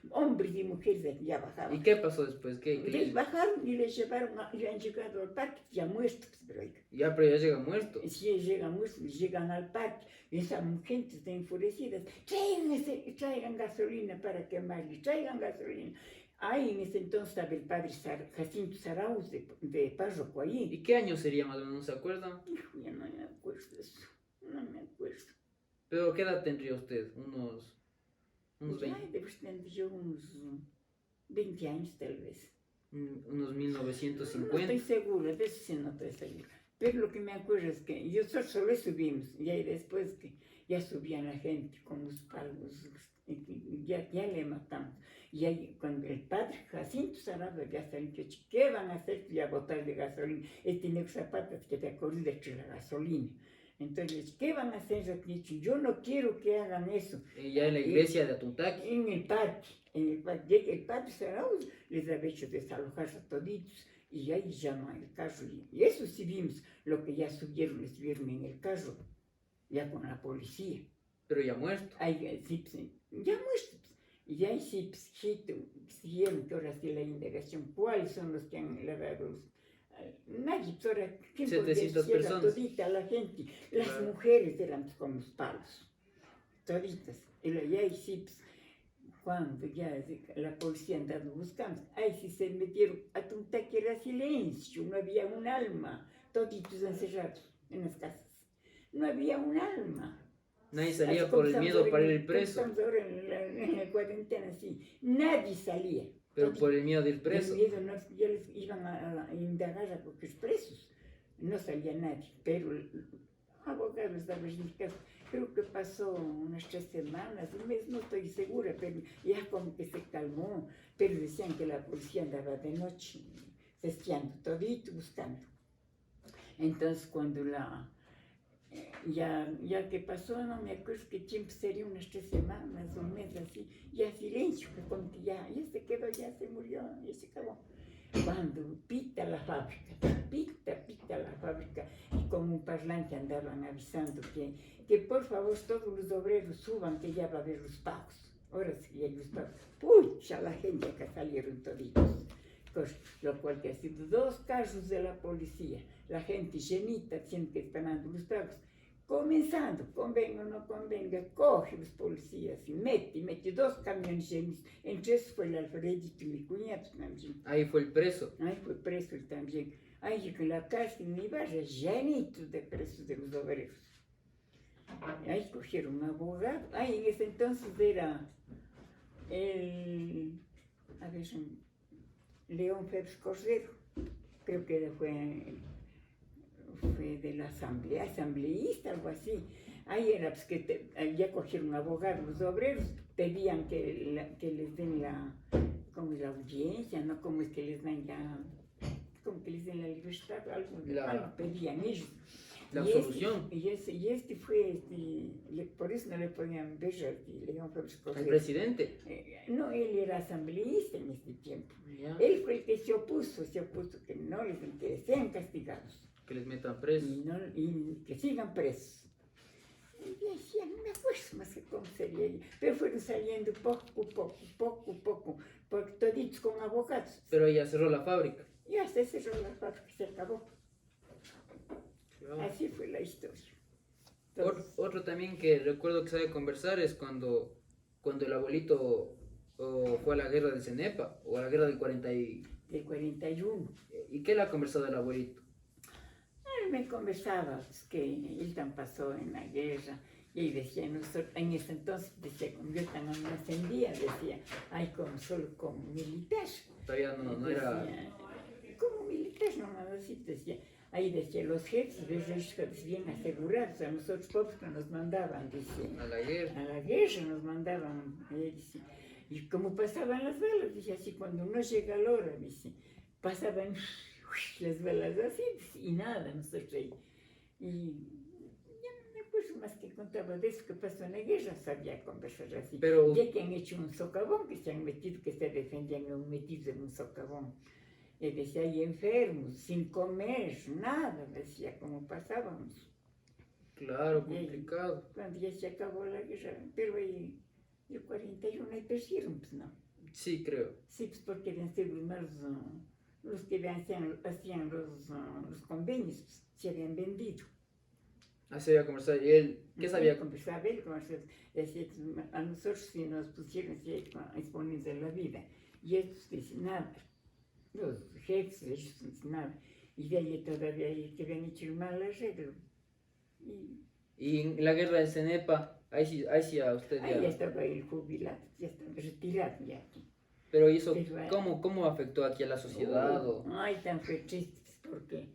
hombres y mujeres ya bajaban. ¿Y qué pasó después? Les bajaron y les llevaron, y han llegado al parque, ya muertos. Pero ya llega muerto. Sí, llegan muertos, llegan al parque, y esas gente está enfurecidas. Traigan gasolina para quemarle, traigan gasolina. Ahí en ese entonces estaba el padre Jacinto Sarauz de párroco ahí. ¿Y qué año sería más o menos? ¿Se acuerdan? Hijo, ya no me acuerdo eso, no me acuerdo. ¿Pero qué edad tendría usted? Unos 20. Ya debe tener yo unos 20 años tal vez. Unos 1950. No estoy segura, de eso sí no estoy segura. Pero lo que me acuerdo es que nosotros solo subimos, y ahí después que ya subían la gente con los palos, ya le matamos. Y ahí cuando el padre Jacinto Sarabia ya salió, ¿qué van a hacer? Ya botar de gasolina. Él tiene zapatos que te corrido entre la gasolina. Entonces, ¿qué van a hacer? Yo no quiero que hagan eso. Y ya en la iglesia de Atuntaki. En el parque. El padre Sarabia les había hecho desalojar a toditos. Y ahí llama el carro. Y eso sí vimos, lo que ya subieron, les vieron en el carro, ya con la policía. Pero ya muerto. Ahí, sí, ya muerto. Y ahí sí, siguieron que ahora sí la indagación. ¿Cuáles son los que han lavado? Nadie, ahora, ¿quién 700 personas. Todita la gente. Las mujeres eran con los palos. Toditas. Y ahí sí, cuando ya la policía andaba buscando, ahí sí se metieron a Tuntaki, era silencio, no había un alma, toditos encerrados en las casas. No había un alma. Nadie salía por el miedo para ir preso. Estamos ahora en la cuarentena, sí. Nadie salía. Pero por el miedo de ir preso. El miedo, no, ya les iban a indagar a los presos. No salía nadie, pero el abogado estaba en mi caso. Creo que pasó unas 3 semanas, un mes, no estoy segura, pero ya como que se calmó. Pero decían que la policía andaba de noche, cesteando, todito buscando. Entonces, cuando ya que pasó, no me acuerdo que tiempo sería unas 3 semanas, un mes así, ya silencio, que como que ya se quedó, ya se murió, ya se acabó. Cuando pita la fábrica, pita la fábrica, y con un parlante andaban avisando que por favor todos los obreros suban, que ya va a haber los pagos. Ahora sí hay los pagos. Pucha, la gente acá salieron toditos. Lo cual que ha sido 2 carros de la policía, la gente llenita, siempre esperando los pagos. Comenzando, convenga o no convenga, coge los policías y mete 2 camiones llenos. Entre esos fue el Alfredito y mi cuñado también. Ahí fue el preso. Ahí fue preso él también. Ahí en la cárcel, en mi barrio, llenito de presos de los obreros. Ahí cogieron un abogado. Ahí en ese entonces era León Febres Cordero. Creo que fue de la asamblea, asambleísta, algo así. Ahí era pues, que ya cogieron un abogado, los obreros pedían que les den la audiencia, ¿no? Como es que les den como que les den la libertad, algo pedían ellos. La solución. Este fue, por eso no le podían ver a León Febres Cordero. ¿El presidente? No, él era asambleísta en este tiempo. Ya. Él fue el que se opuso que no les sean castigados. Que les metan presos. Y que sigan presos. Y decía, no me acuerdo más que cómo sería. Pero fueron saliendo poco, porque toditos con abogados. Pero ella cerró la fábrica. Ya se cerró la fábrica, se acabó. Claro. Así fue la historia. Otro también que recuerdo que sabe conversar es cuando el abuelito fue a la guerra del Cenepa o a la guerra del 40 Del 41. ¿Y qué le ha conversado el abuelito? Él me conversaba pues, que él tan pasó en la guerra y decía, nosotros, en ese entonces decía, como yo tan no ascendía, decía, ay, solo como militar. Todavía no era... Como militar, nomás así decía. Ahí decía, los jefes de ellos bien asegurados, a nosotros pobres que nos mandaban, decía. A la guerra. A la guerra nos mandaban, decía. Y como pasaban las balas, dice así, cuando uno llega a la hora, dice, pasaban las balas así, y nada, nosotros ahí. Y ya no me acuerdo más que contaba de eso que pasó en la guerra, sabía conversar así. Pero... Ya que han hecho un socavón, que se han metido, que se defendían metidos en un socavón. Y decía, hay enfermos, sin comer, nada, decía, como pasábamos. Claro, complicado. Y cuando ya se acabó la guerra, pero ahí, el 41 ahí perdieron, pues no. Sí, creo. Sí, pues porque habían sido los que hacían los convenios, pues, se habían vendido. Así había conversado. ¿Y él qué sabía? Conversaba él, decía, a nosotros sí nos pusieron a exponer de la vida, y estos dicen nada. Los jefes, ellos nada. Y de ahí todavía que habían hecho el mal arreglo. Y en la guerra del Cenepa, ahí sí a usted ya... Ahí ya estaba el jubilado, ya estaba retirado ya aquí. Pero eso, ¿cómo afectó aquí a la sociedad? Ay, tan fue triste, porque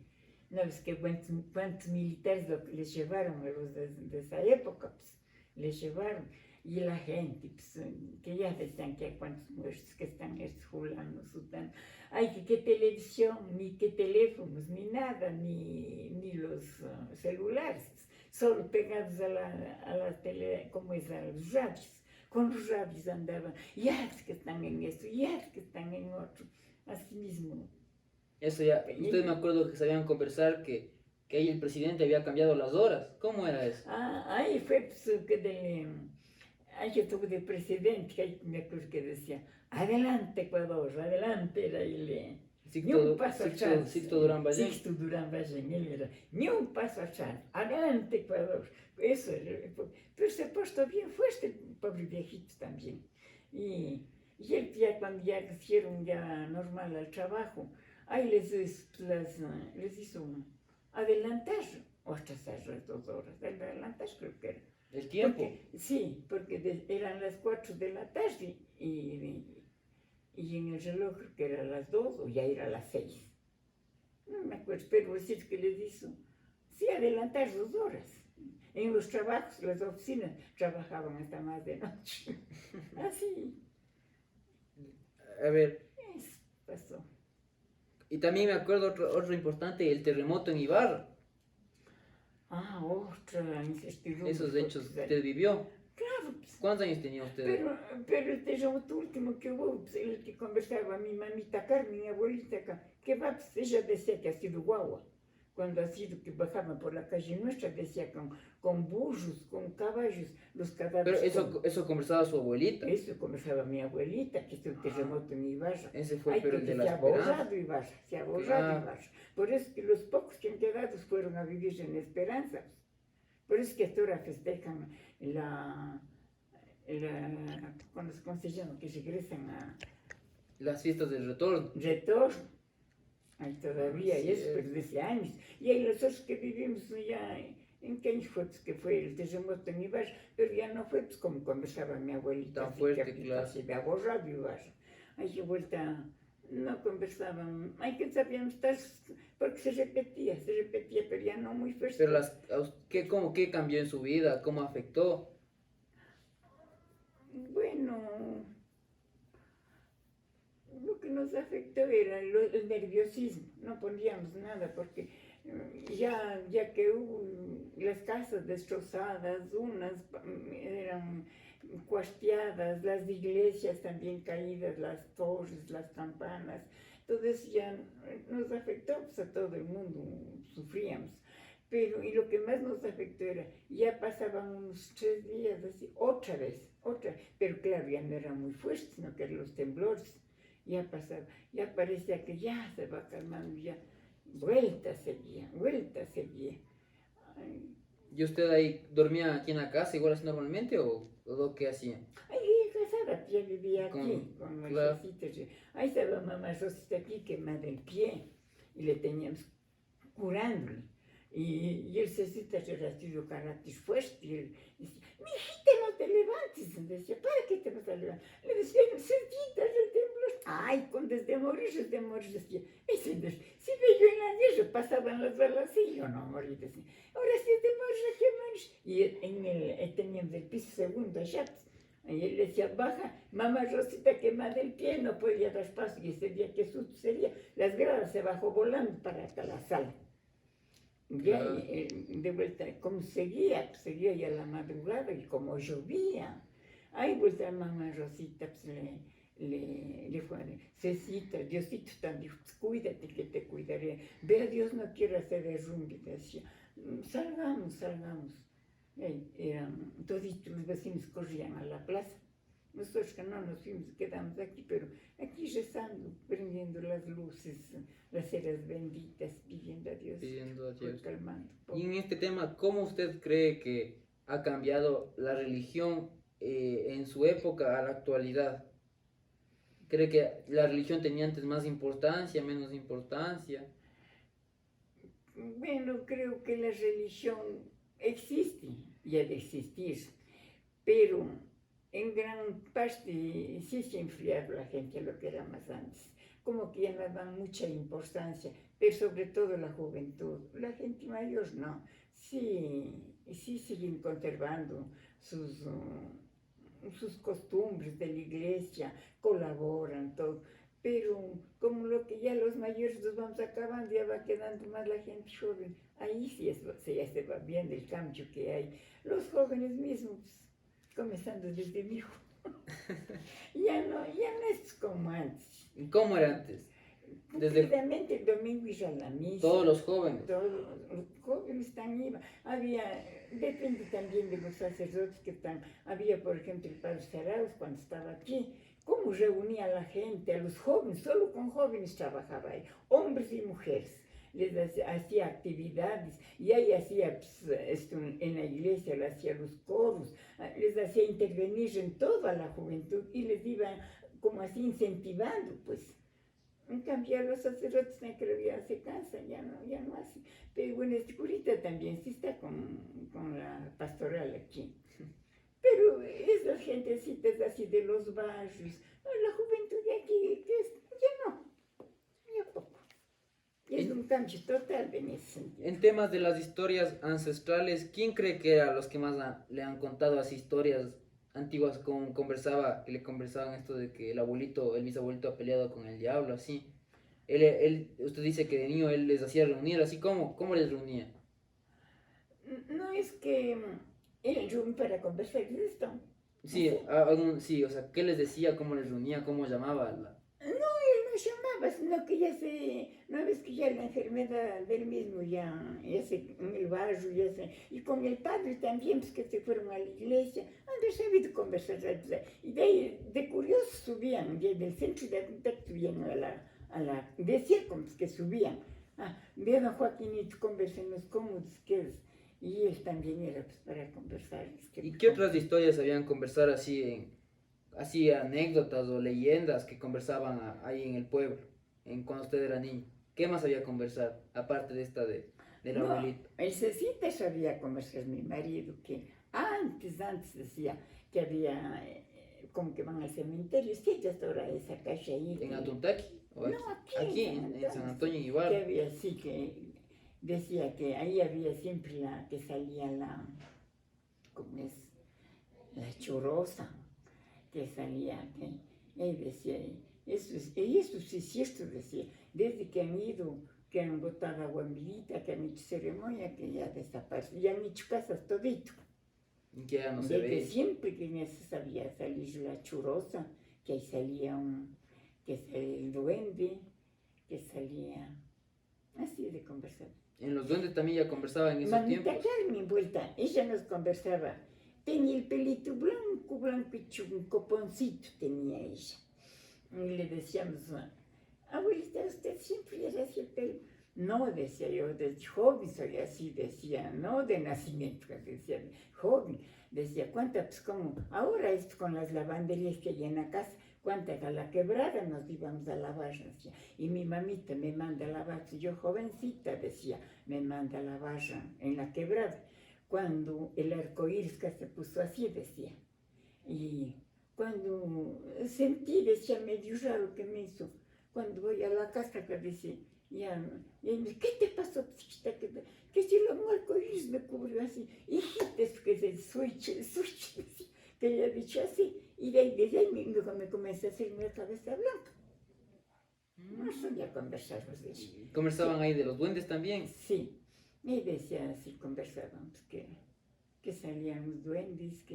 no ves que cuántos militares lo que les llevaron a los de esa época, pues, les llevaron. Y la gente, pues, que ya decían que hay cuántos muertos que están estos fulanos, sutanos. Ay, que qué televisión, ni qué teléfonos, ni nada, ni los celulares, solo pegados a la tele, como es, a los radios. Con los radios andaban, ya es que están en esto, ya es que están en otro, así mismo. Eso ya, ustedes me acuerdo que sabían conversar que ahí el presidente había cambiado las horas. ¿Cómo era eso? Ahí fue pues, que yo tuve de presidente, ahí me acuerdo que decía, adelante Ecuador, adelante, era él. Ni un paso atrás. Sixto Durán Ballén. Sixto Durán Ballén, él era, ni un paso atrás, adelante Ecuador. Eso era, pero se ha puesto bien fuerte, el pobre viejito también. Y él ya cuando ya hicieron ya normal al trabajo, ahí les hizo adelantar, otras 2 horas, adelantar creo que era. ¿El tiempo? Porque eran las 4 de la tarde y y en el reloj creo que era las 2 o ya era las 6. No me acuerdo, pero decir que les hizo, sí, adelantar 2 horas. En los trabajos, las oficinas, trabajaban hasta más de noche. Así. A ver, Eso pasó. y también me acuerdo otro importante, el terremoto en Ibarra. Otra incertidumbre. Esos fuerte, hechos ¿sabes? usted vivió. Claro, pues. ¿Cuántos años tenía usted? Pero el terremoto último que hubo, pues, el que conversaba mi mamita Carmen, mi abuelita acá, que va, pues, ella decía que ha sido guagua. Cuando ha sido que bajaban por la calle nuestra, decía con burros, con caballos, los Pero cadáveres. eso conversaba su abuelita. Eso conversaba mi abuelita, que es el terremoto en Ibarra. Ese fue Ay, pero el de porque la se ha esperanza. borrado Ibarra, se ha borrado Claro. Ibarra. Por eso que los pocos que han quedado fueron a vivir en Esperanza. Por eso que hasta ahora festejan ¿cómo se llama? Que regresan a Las fiestas del retorno. retorno. Ahí todavía, y eso Sí. pues desde años. Y hay nosotros que vivimos ya, ¿en qué año fue? Pues que fue el terremoto en Ibarra, pero ya no fue pues como conversaba mi abuelita. Tan así fuerte, que claro. se había borrado Ibarra. Ahí de vuelta no conversaban, hay que sabíamos estar, porque se repetía, pero ya no muy fuerte. Pero ¿qué cambió en su vida? ¿Cómo afectó? Bueno, lo que nos afectó era el nerviosismo, no poníamos nada porque ya que hubo las casas destrozadas, unas eran cuarteadas, las iglesias también caídas, las torres, las campanas, todo eso ya nos afectó, pues a todo el mundo, sufríamos. Y lo que más nos afectó era, ya pasaban unos 3 días así, otra vez, pero claro, ya no era muy fuerte, sino que eran los temblores, ya pasaba, ya parecía que ya se va calmando, ya, vuelta seguía. Ay, ¿Y usted ahí dormía aquí en la casa igual así normalmente o qué hacía? casada, ya vivía aquí, con claro. nuestras. Ahí estaba mamá Rosita aquí, quemada el pie, y le teníamos curándole. Y el Cecita era sido carácter fuerte, y él decía, mi hijita, no te levantes. Decía, ¿para qué te vas a levantar? Le decía, Cecita, el temblor. Ay, desde morir, decía, ese señor, si ve yo en la guerra, pasaban las balas y yo no morí, decía, ahora sí te morir, ¿qué morir? Y teníamos el piso segundo allá, y él decía, baja, mamá Rosita quemada el pie, no podía dar paso, y ese día qué susto sería, las gradas se bajó volando para acá la sala. Ya, de vuelta, como seguía ya la madrugada y como llovía, ahí vuelta a mamá Rosita, pues le fue a decir, Cecita, Diosito tan dijo, cuídate que te cuidaré, ve a Dios no quiere hacer derrumbe, decía, salgamos. Toditos los vecinos corrían a la plaza. Nosotros que no nos fuimos, quedamos aquí, pero aquí rezando, prendiendo las luces, las ceras benditas, pidiendo a Dios. Calmando. Y en este tema, ¿cómo usted cree que ha cambiado la religión en su época a la actualidad? ¿Cree que la religión tenía antes más importancia, menos importancia? Bueno, creo que la religión existe y ha de existir, pero en gran parte sí se ha enfriado la gente a lo que era más antes. Como que ya no dan mucha importancia, pero sobre todo la juventud. La gente mayor no. Sí siguen conservando sus costumbres de la iglesia, colaboran, todo. Pero como lo que ya los mayores nos vamos acabando, ya va quedando más la gente joven. Ahí sí ya se va viendo el cambio que hay. Los jóvenes mismos, comenzando desde mi hijo, ya no es como antes. ¿Y cómo era antes? Precisamente el domingo iba a la misa. Todos los jóvenes. Todos los jóvenes iban. Depende también de los sacerdotes que están. Había, por ejemplo, el padre Saraus cuando estaba aquí. ¿Cómo reunía a la gente, a los jóvenes? Solo con jóvenes trabajaba ahí, hombres y mujeres. Les hacía actividades y ahí hacía, en la iglesia, le hacía los coros, les hacía intervenir en toda la juventud y les iba como así incentivando, pues. En cambio, los sacerdotes creo que ya se cansan, ya no hacen. Pero bueno, este curita también sí está con la pastoral aquí. Pero esas gentecitas así de los barrios, la juventud de aquí aquí, ya no, ya poco. Es un cambio total en ese sentido. En temas de las historias ancestrales, ¿quién cree que eran los que más le han contado así historias antiguas que le conversaban esto de que el bisabuelito ha peleado con el diablo, así? Usted dice que de niño él les hacía reunir, así como, ¿cómo les reunía? No es que era yo para conversar de esto. Sí, Así. sí, o sea, ¿qué les decía? ¿Cómo les reunía? ¿Cómo llamaba? No llamaba, sino que no ves que ya la enfermedad del mismo en el barrio, y con el padre también, pues que se fueron a la iglesia, han de sabido conversar, y de ahí, de curioso subían, del centro de contacto subían decía como que subían, ve a don Joaquinito, conversenos cómodos que es, y él también era pues para conversar. ¿Y qué otras historias habían conversar así anécdotas o leyendas que conversaban ahí en el pueblo, cuando usted era niño? ¿Qué más había conversar, aparte de esta del No, abuelito? el Cecita sabía conversar mi marido, que antes decía que había, como que van al cementerio, sí, hasta ahora esa calle ahí. ¿En Atuntaqui? ¿O No, aquí? aquí Aquí, en San Antonio Que igual. había, sí, que decía que ahí había siempre que salía como es, la chorosa, que salía, que él decía, eso sí es cierto, decía, desde que han ido, que han botado agua en Vilita, que han hecho ceremonia, que ya desapareció, ya han hecho casas todito. Que ya no se Desde ve. siempre que ya se sabía salir la chorosa, que ahí salía que salía el duende, que salía así de conversar. En los duendes también ya conversaban en esos Mamita tiempos. Carmen, vuelta, ella nos conversaba. Tenía el pelito blanco, blanco y un coponcito tenía ella. Y le decíamos, abuelita, usted siempre era así el pelo. No, decía yo, desde joven soy así, decía, no de nacimiento, decía, joven. Decía, ¿cuántas, pues como, ahora es con las lavanderías que hay en la casa, cuántas a la quebrada nos íbamos a lavar, decía. Y mi mamita me manda a lavar, yo jovencita, decía, me manda a lavar en la quebrada. Cuando el arco iris que se puso así, decía. Y cuando sentí, decía, medio raro que me hizo, cuando voy a la casa, que decía, ¿qué te pasó, chiquita? Que si el arco iris me cubrió así, hijita, que es el switch, que le he dicho así, y desde ahí me comencé a hacerme la cabeza blanca. No sabía conversar de eso. Conversaban ahí de los duendes también. Sí, y decía así, conversábamos, que salían los duendes,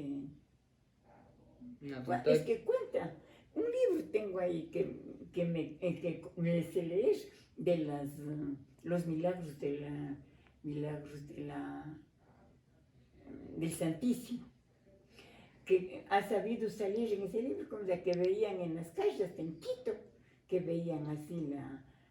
es que cuenta, un libro tengo ahí que me sé leer de los milagros del Santísimo, que ha sabido salir en ese libro, como la que veían en las calles en Quito, que veían así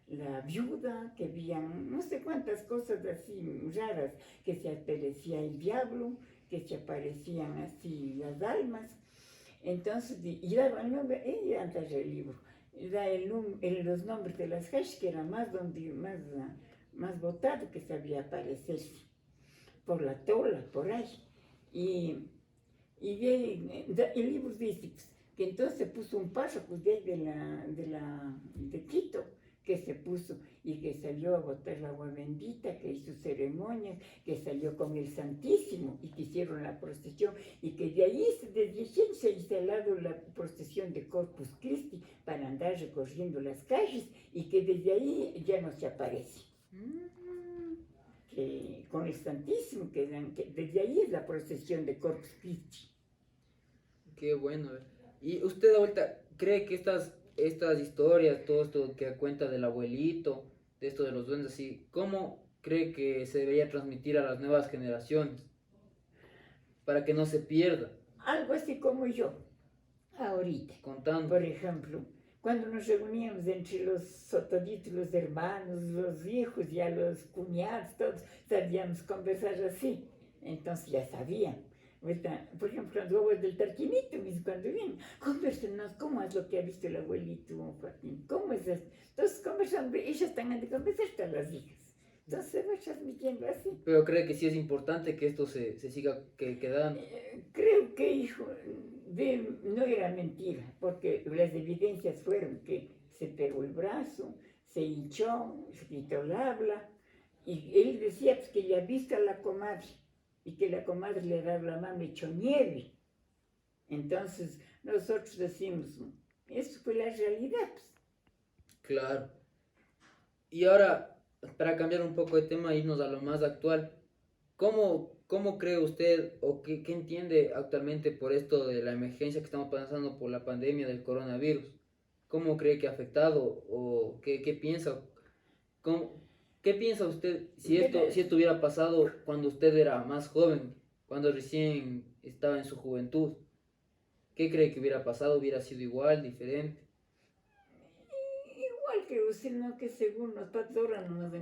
la viuda, que veían no sé cuántas cosas así raras, que se aparecía el diablo, que se aparecían así las almas. Entonces, y daba el nombre, antes del libro, da los nombres de las calles, que era más votado que sabía aparecerse, por la Tola, por ahí. Y el libro dice que entonces se puso un párrafo de Quito, que se puso y que salió a botar la agua bendita, que hizo ceremonias, que salió con el Santísimo y que hicieron la procesión, y que de ahí, desde allí se ha instalado la procesión de Corpus Christi para andar recorriendo las calles, y que desde ahí ya no se aparece. Que con el Santísimo, que desde ahí es la procesión de Corpus Christi. Qué bueno. ¿Y usted ahorita cree que estas historias, todo esto que cuenta del abuelito, de esto de los duendes, así, cómo cree que se debería transmitir a las nuevas generaciones para que no se pierda? Algo así como yo, ahorita. Contando. Por ejemplo, cuando nos reuníamos entre toditos los hermanos, los hijos, ya los cuñados, todos sabíamos conversar así. Entonces ya sabían. Por ejemplo, los huevos del Tarquinito, cuando vienen, conversenos, ¿cómo es lo que ha visto el abuelito Joaquín? ¿Cómo es esto? Entonces conversan, ellos están de conversar hasta las hijas. Entonces se va transmitiendo así. Pero cree que sí es importante que esto se siga quedando. Creo que, hijo, No era mentira, porque las evidencias fueron que se pegó el brazo, se hinchó, se quitó el habla, y él decía pues, que le había visto a la comadre, y que la comadre le daba la mano hecho nieve. Entonces nosotros decimos, eso fue la realidad. Pues. Claro. Y ahora, para cambiar un poco de tema, irnos a lo más actual, ¿cómo cree usted o qué entiende actualmente por esto de la emergencia que estamos pasando por la pandemia del coronavirus? ¿Cómo cree que ha afectado o qué piensa? ¿Cómo- ¿Qué piensa usted si esto hubiera pasado cuando usted era más joven, cuando recién estaba en su juventud? ¿Qué cree que hubiera pasado? ¿Hubiera sido igual, diferente? Igual que sino que según nos patronos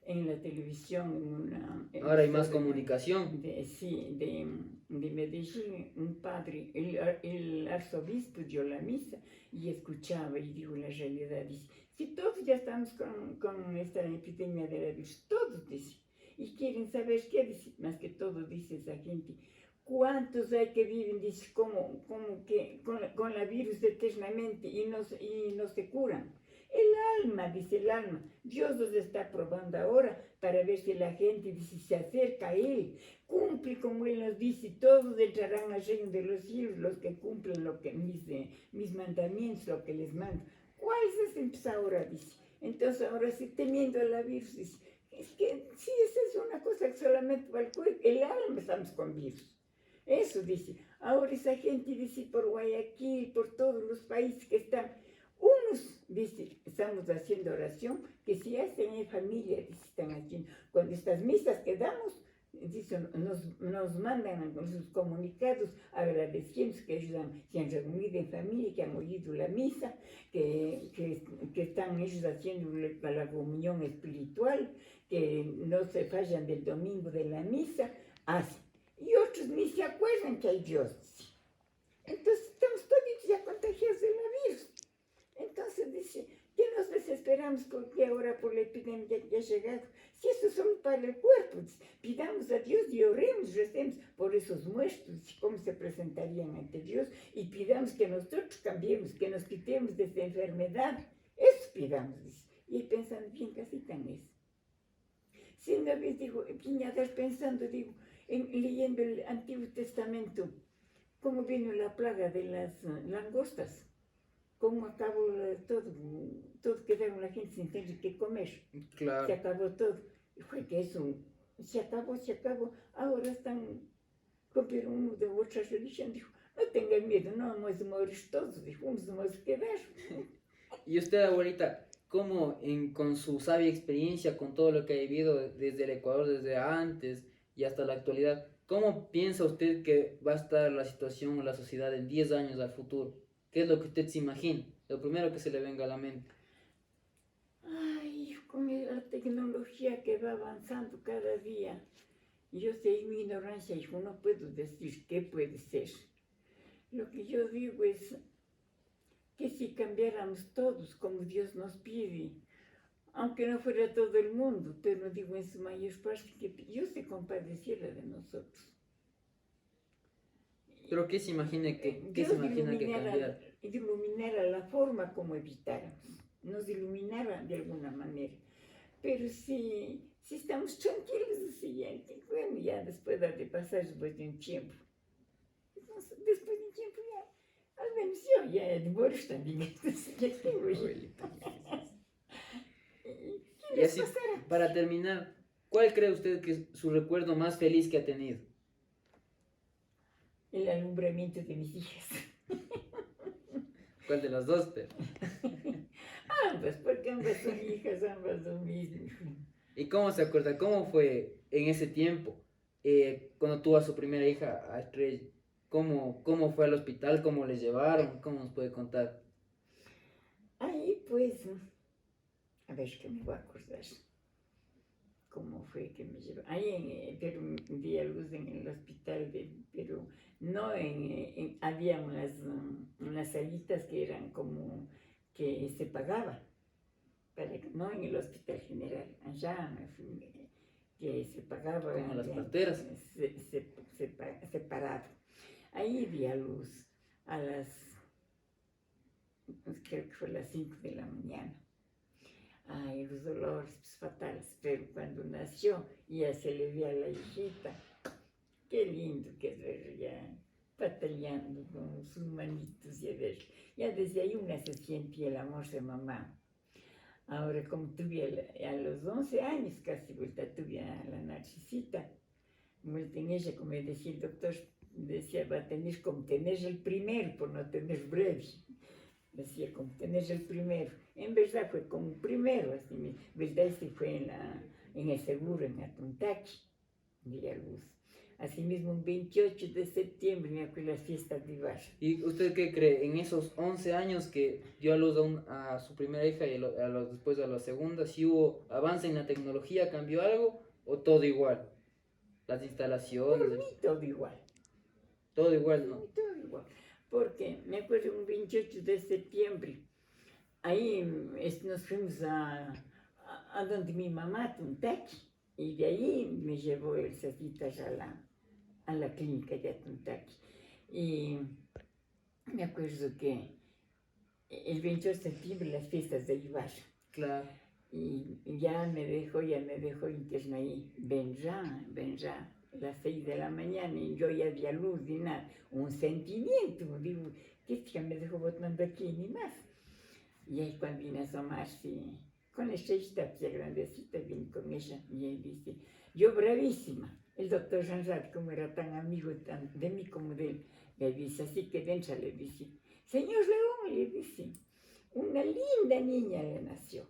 en la televisión, en una Ahora hay más emisora comunicación. sí, de Medellín, un padre, el arzobispo dio la misa y escuchaba y dijo la realidad, dice, si todos ya estamos con esta epidemia de la virus, todos dice, y quieren saber qué dice, más que todo dice esa gente, ¿cuántos hay que viven, dice, como que con la virus eternamente y no se curan? El alma, dice el alma. Dios los está probando ahora para ver si la gente, dice, se acerca a Él, cumple como Él nos dice, todos entrarán al reino de los cielos, los que cumplen lo que mis mandamientos, lo que les mando. ¿Cuál es ese ahora, dice? Entonces ahora sí, temiendo a la virus, dice, es que sí, esa es una cosa que solamente para el cuerpo, el alma estamos con virus. Eso dice. Ahora esa gente dice por Guayaquil, por todos los países que están, unos dice, estamos haciendo oración, que si hacen en familia, dice, están haciendo. Cuando estas misas que damos, dice, nos mandan sus comunicados agradeciendo que ellos se han reunido en familia, que han oído la misa, que están ellos haciendo la comunión espiritual, que no se fallan del domingo de la misa, hacen. Y otros ni se acuerdan que hay Dios. Entonces estamos todos ya contagiados de la virus. Entonces dice, ¿qué nos desesperamos porque ahora por la epidemia ya ha llegado? Si eso es solo para el cuerpo, pidamos a Dios y oremos, recemos por esos muertos, cómo se presentarían ante Dios, y pidamos que nosotros cambiemos, que nos quitemos de esta enfermedad. Eso pidamos, dice. Y pensando bien, casi tan es. Si una vez digo, Piñadas pensando, digo, leyendo el Antiguo Testamento, cómo vino la plaga de las langostas, cómo acabó todo quedaron la gente sin tener que comer. Claro. Se acabó todo. Y fue que eso, se acabó. Ahora están, copiaron uno de otra religión, dijo, no tengan miedo, no vamos a morir todos, dijo, vamos a quedar. Y usted, abuelita, ¿cómo con su sabia experiencia, con todo lo que ha vivido desde el Ecuador, desde antes y hasta la actualidad, cómo piensa usted que va a estar la situación o la sociedad en 10 años al futuro? ¿Qué es lo que usted se imagina? Lo primero que se le venga a la mente. Ay, con la tecnología que va avanzando cada día, yo sé en mi ignorancia, hijo, no puedo decir qué puede ser. Lo que yo digo es que si cambiáramos todos como Dios nos pide, aunque no fuera todo el mundo, pero digo en su mayor parte que Dios se compadeciera de nosotros. Pero ¿qué se imagina Dios se imagina que cambiar? iluminara la forma como evitáramos, nos iluminara de alguna manera. Pero si estamos tranquilos lo siguiente, bueno, ya después de pasar después de un tiempo, entonces, después de un tiempo ya, al menos yo ya demoro también, entonces ya tengo Y así, para terminar, ¿cuál cree usted que es su recuerdo más feliz que ha tenido? El alumbramiento de mis hijas. ¿Cuál de las dos? Pero? Ambas, porque ambas son hijas, ambas son mis hijas. ¿Y cómo se acuerda? ¿Cómo fue en ese tiempo, cuando tuvo a su primera hija, a Estrella? ¿Cómo fue al hospital? ¿Cómo les llevaron? ¿Cómo nos puede contar? Ahí pues, a ver que me voy a acordar. ¿Cómo fue que me llevó? Ahí pero di a luz en el hospital, pero no había unas salitas que eran como que se pagaba, no en el hospital general, allá me fui, que se pagaba. Como las parteras. Separado. Ahí di a luz a las, pues, creo que fue a las 5 de la mañana. Ay, los dolores pues, fatales, pero cuando nació ya se le vio a la hijita. Qué lindo que es ver ya batallando con sus manitos y a ver. Ya desde ahí una se siente el amor de mamá. Ahora, como tuve a los 11 años casi, vuelta tuve a la Narcisita, vuelta en ella, como decía el doctor, decía, va a tener como tener el primero, por no tener breve. Decía, como tener el primero. En verdad fue como primero, así mismo. ¿Verdad? Sí fue en el seguro, en Atuntaqui, de a luz. Asimismo, un 28 de septiembre me acuerdo las fiestas de Ibarra. ¿Y usted qué cree? En esos 11 años que dio a luz a su primera hija y después a la segunda, ¿sí hubo avance en la tecnología, cambió algo o todo igual? Las instalaciones, Por mí todo igual. todo igual, ¿no? Todo igual. Porque me acuerdo un 28 de septiembre, ahí nos fuimos a donde mi mamá, Tuntaqui, y de ahí me llevó el Sacitas a la clínica de Tuntaqui. Y me acuerdo que el 28 de septiembre las fiestas de Ibarra. Claro. Y ya me dejó interna ahí. Vendrá, las 6 de la mañana y yo ya di a luz ni nada. Un sentimiento, digo, que esta me dejó botando aquí ni más. Y ahí cuando vine a asomarse, con esta hijita grandecita, vine con ella y él dice, yo bravísima. El doctor Jean-Jacques, como era tan amigo de mí como de él, le dice, así que dentro le dice, señor León, le dice, una linda niña le nació.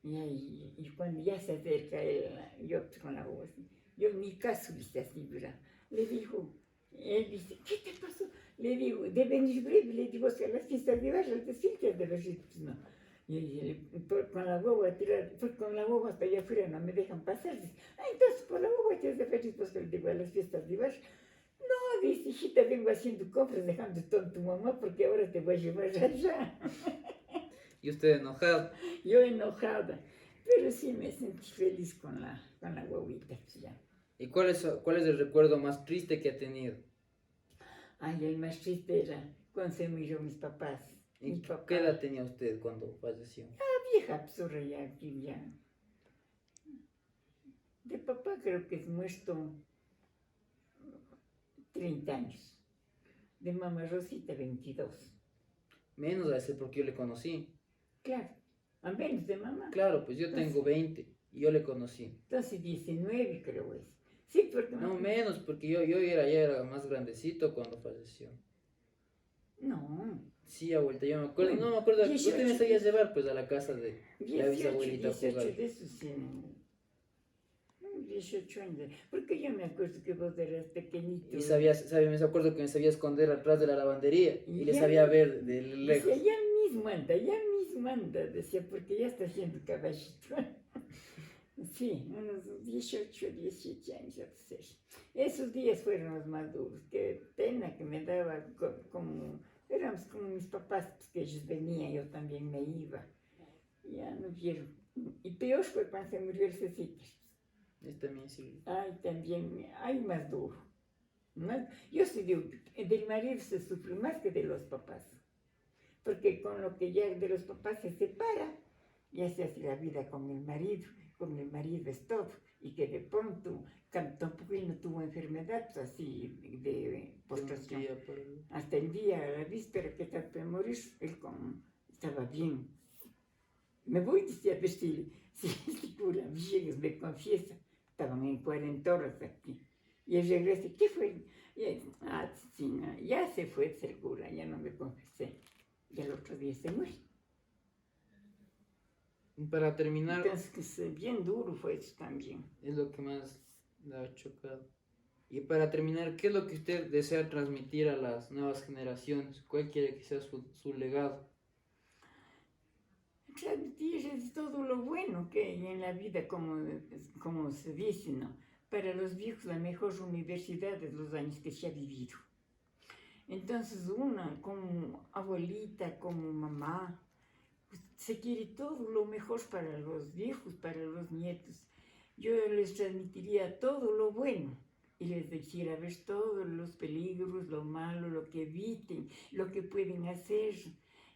Y cuando ya se acerca él, yo con la voz, yo en mi caso, dice así, ¿verdad? Le digo, él dice, ¿qué te pasó? Le digo, de venir breve, le digo, si a las fiestas de Barra, el desfile de decir, pues no. Y con la guagua con la guagua hasta allá afuera no me dejan pasar. Dice, entonces por la guagua te has de feliz, pues le digo, a las fiestas de Barra. No, dice, hijita, vengo haciendo compras, dejando todo tu mamá, porque ahora te voy a llevar allá. ¿Y usted enojado? Yo enojada, pero sí me sentí feliz con la guaguita. Pues ya. ¿Y cuál es el recuerdo más triste que ha tenido? Ay, el más triste era cuando se murió mis papás. ¿Y qué edad tenía usted cuando falleció? Vieja absurda ya, aquí ya. De papá creo que es muerto 30 años. De mamá Rosita, 22. Menos a ese porque yo le conocí. Claro, a menos de mamá. Claro, pues yo tengo 20 y yo le conocí. Entonces 19 creo es. Sí, porque No, menos, porque yo ya era más grandecito cuando falleció. No. Sí, abuelita, yo me acuerdo. Bueno, No me acuerdo. 18, usted me sabía llevar pues a la casa de la 18, bisabuelita a 18 jugar. de esos sí. 18 años. Porque yo me acuerdo que vos eras pequeñito. Y me acuerdo que me sabía esconder atrás de la lavandería y le ya sabía ver de lejos. Decía, ya mismo anda, decía, porque ya está haciendo caballito. Sí, unos 18, 17 años a ser. Esos días fueron los más duros. Qué pena que me daba como éramos como mis papás, pues, que ellos venían, yo también me iba. Ya no vieron. Y peor fue cuando se murió el Cecitas. También sí. Ay, también, ay, más duro. Yo sí digo, del marido se sufre más que de los papás. Porque con lo que ya de los papás se separa, ya se hace la vida con el marido es todo. Y que de pronto, tampoco él no tuvo enfermedad, pues, así de postración. Hasta el día, la víspera que trató de morir, él estaba bien. Me voy, decía, a ver si cura, me confiesa. Estaban en 40 horas aquí. Y él regresa, ¿qué fue? Sí, no, ya se fue segura, ya no me confesé. Y el otro día se muere. Para terminar... Entonces, bien duro fue eso también. Es lo que más la ha chocado. Y para terminar, ¿qué es lo que usted desea transmitir a las nuevas generaciones? ¿Cuál quiere que sea su legado? Transmitir es todo lo bueno que hay en la vida, como se dice, ¿no? Para los viejos la mejor universidad es los años que se ha vivido. Entonces una, como abuelita, como mamá, pues, se quiere todo lo mejor para los viejos, para los nietos. Yo les transmitiría todo lo bueno, y les hiciera ver todos los peligros, lo malo, lo que eviten, lo que pueden hacer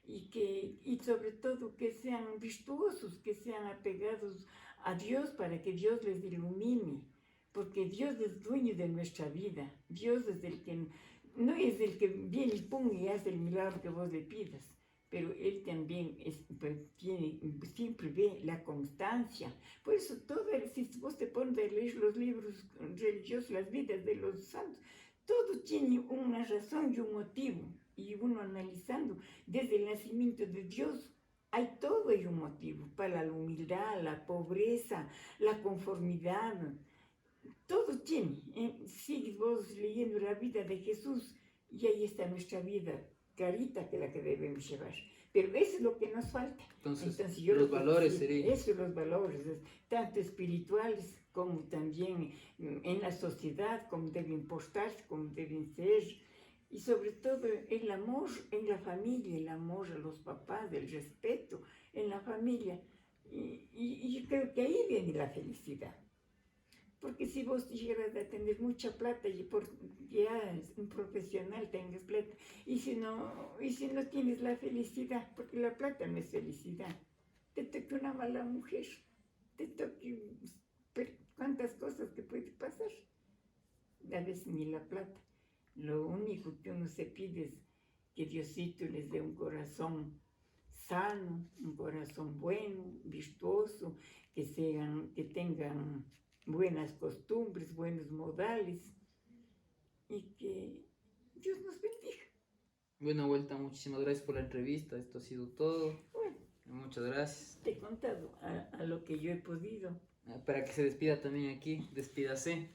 y sobre todo que sean virtuosos, que sean apegados a Dios para que Dios les ilumine, porque Dios es dueño de nuestra vida, Dios es el que, no es el que viene y pum y hace el milagro que vos le pidas, pero Él también siempre ve la constancia. Por eso, si vos te pones a leer los libros religiosos, las vidas de los santos, todo tiene una razón y un motivo. Y uno analizando desde el nacimiento de Dios, hay todo y un motivo para la humildad, la pobreza, la conformidad. Todo tiene. Sigues vos leyendo la vida de Jesús y ahí está nuestra vida clarita, que es la que debemos llevar. Pero eso es lo que nos falta. Entonces los valores serían. Eso, los valores, tanto espirituales como también en la sociedad, como deben portarse, como deben ser. Y sobre todo el amor en la familia, el amor a los papás, el respeto en la familia. Y yo creo que ahí viene la felicidad. Porque si vos llegas a tener mucha plata y ya es un profesional tengas plata, y si no tienes la felicidad, porque la plata no es felicidad, te toque una mala mujer, te toque cuántas cosas que puede pasar, a veces ni la plata. Lo único que uno se pide es que Diosito les dé un corazón sano, un corazón bueno, virtuoso, que tengan buenas costumbres, buenos modales y que Dios nos bendiga. Bueno, Abuelita, muchísimas gracias por la entrevista. Esto ha sido todo. Bueno, muchas gracias. te he contado a lo que yo he podido. Para que se despida también aquí, despídase.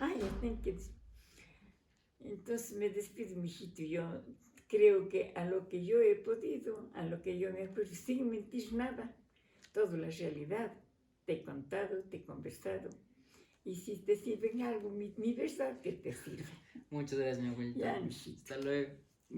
Ya tengo que decir. Entonces me despido, mijito. Yo creo que a lo que yo he podido, a lo que yo me acuerdo, sin mentir nada, toda la realidad. Te he contado, te he conversado. Y si te sirve en algo, mi verdad que te sirve. Muchas gracias, mi abuelita. Ya, mijito. Hasta luego.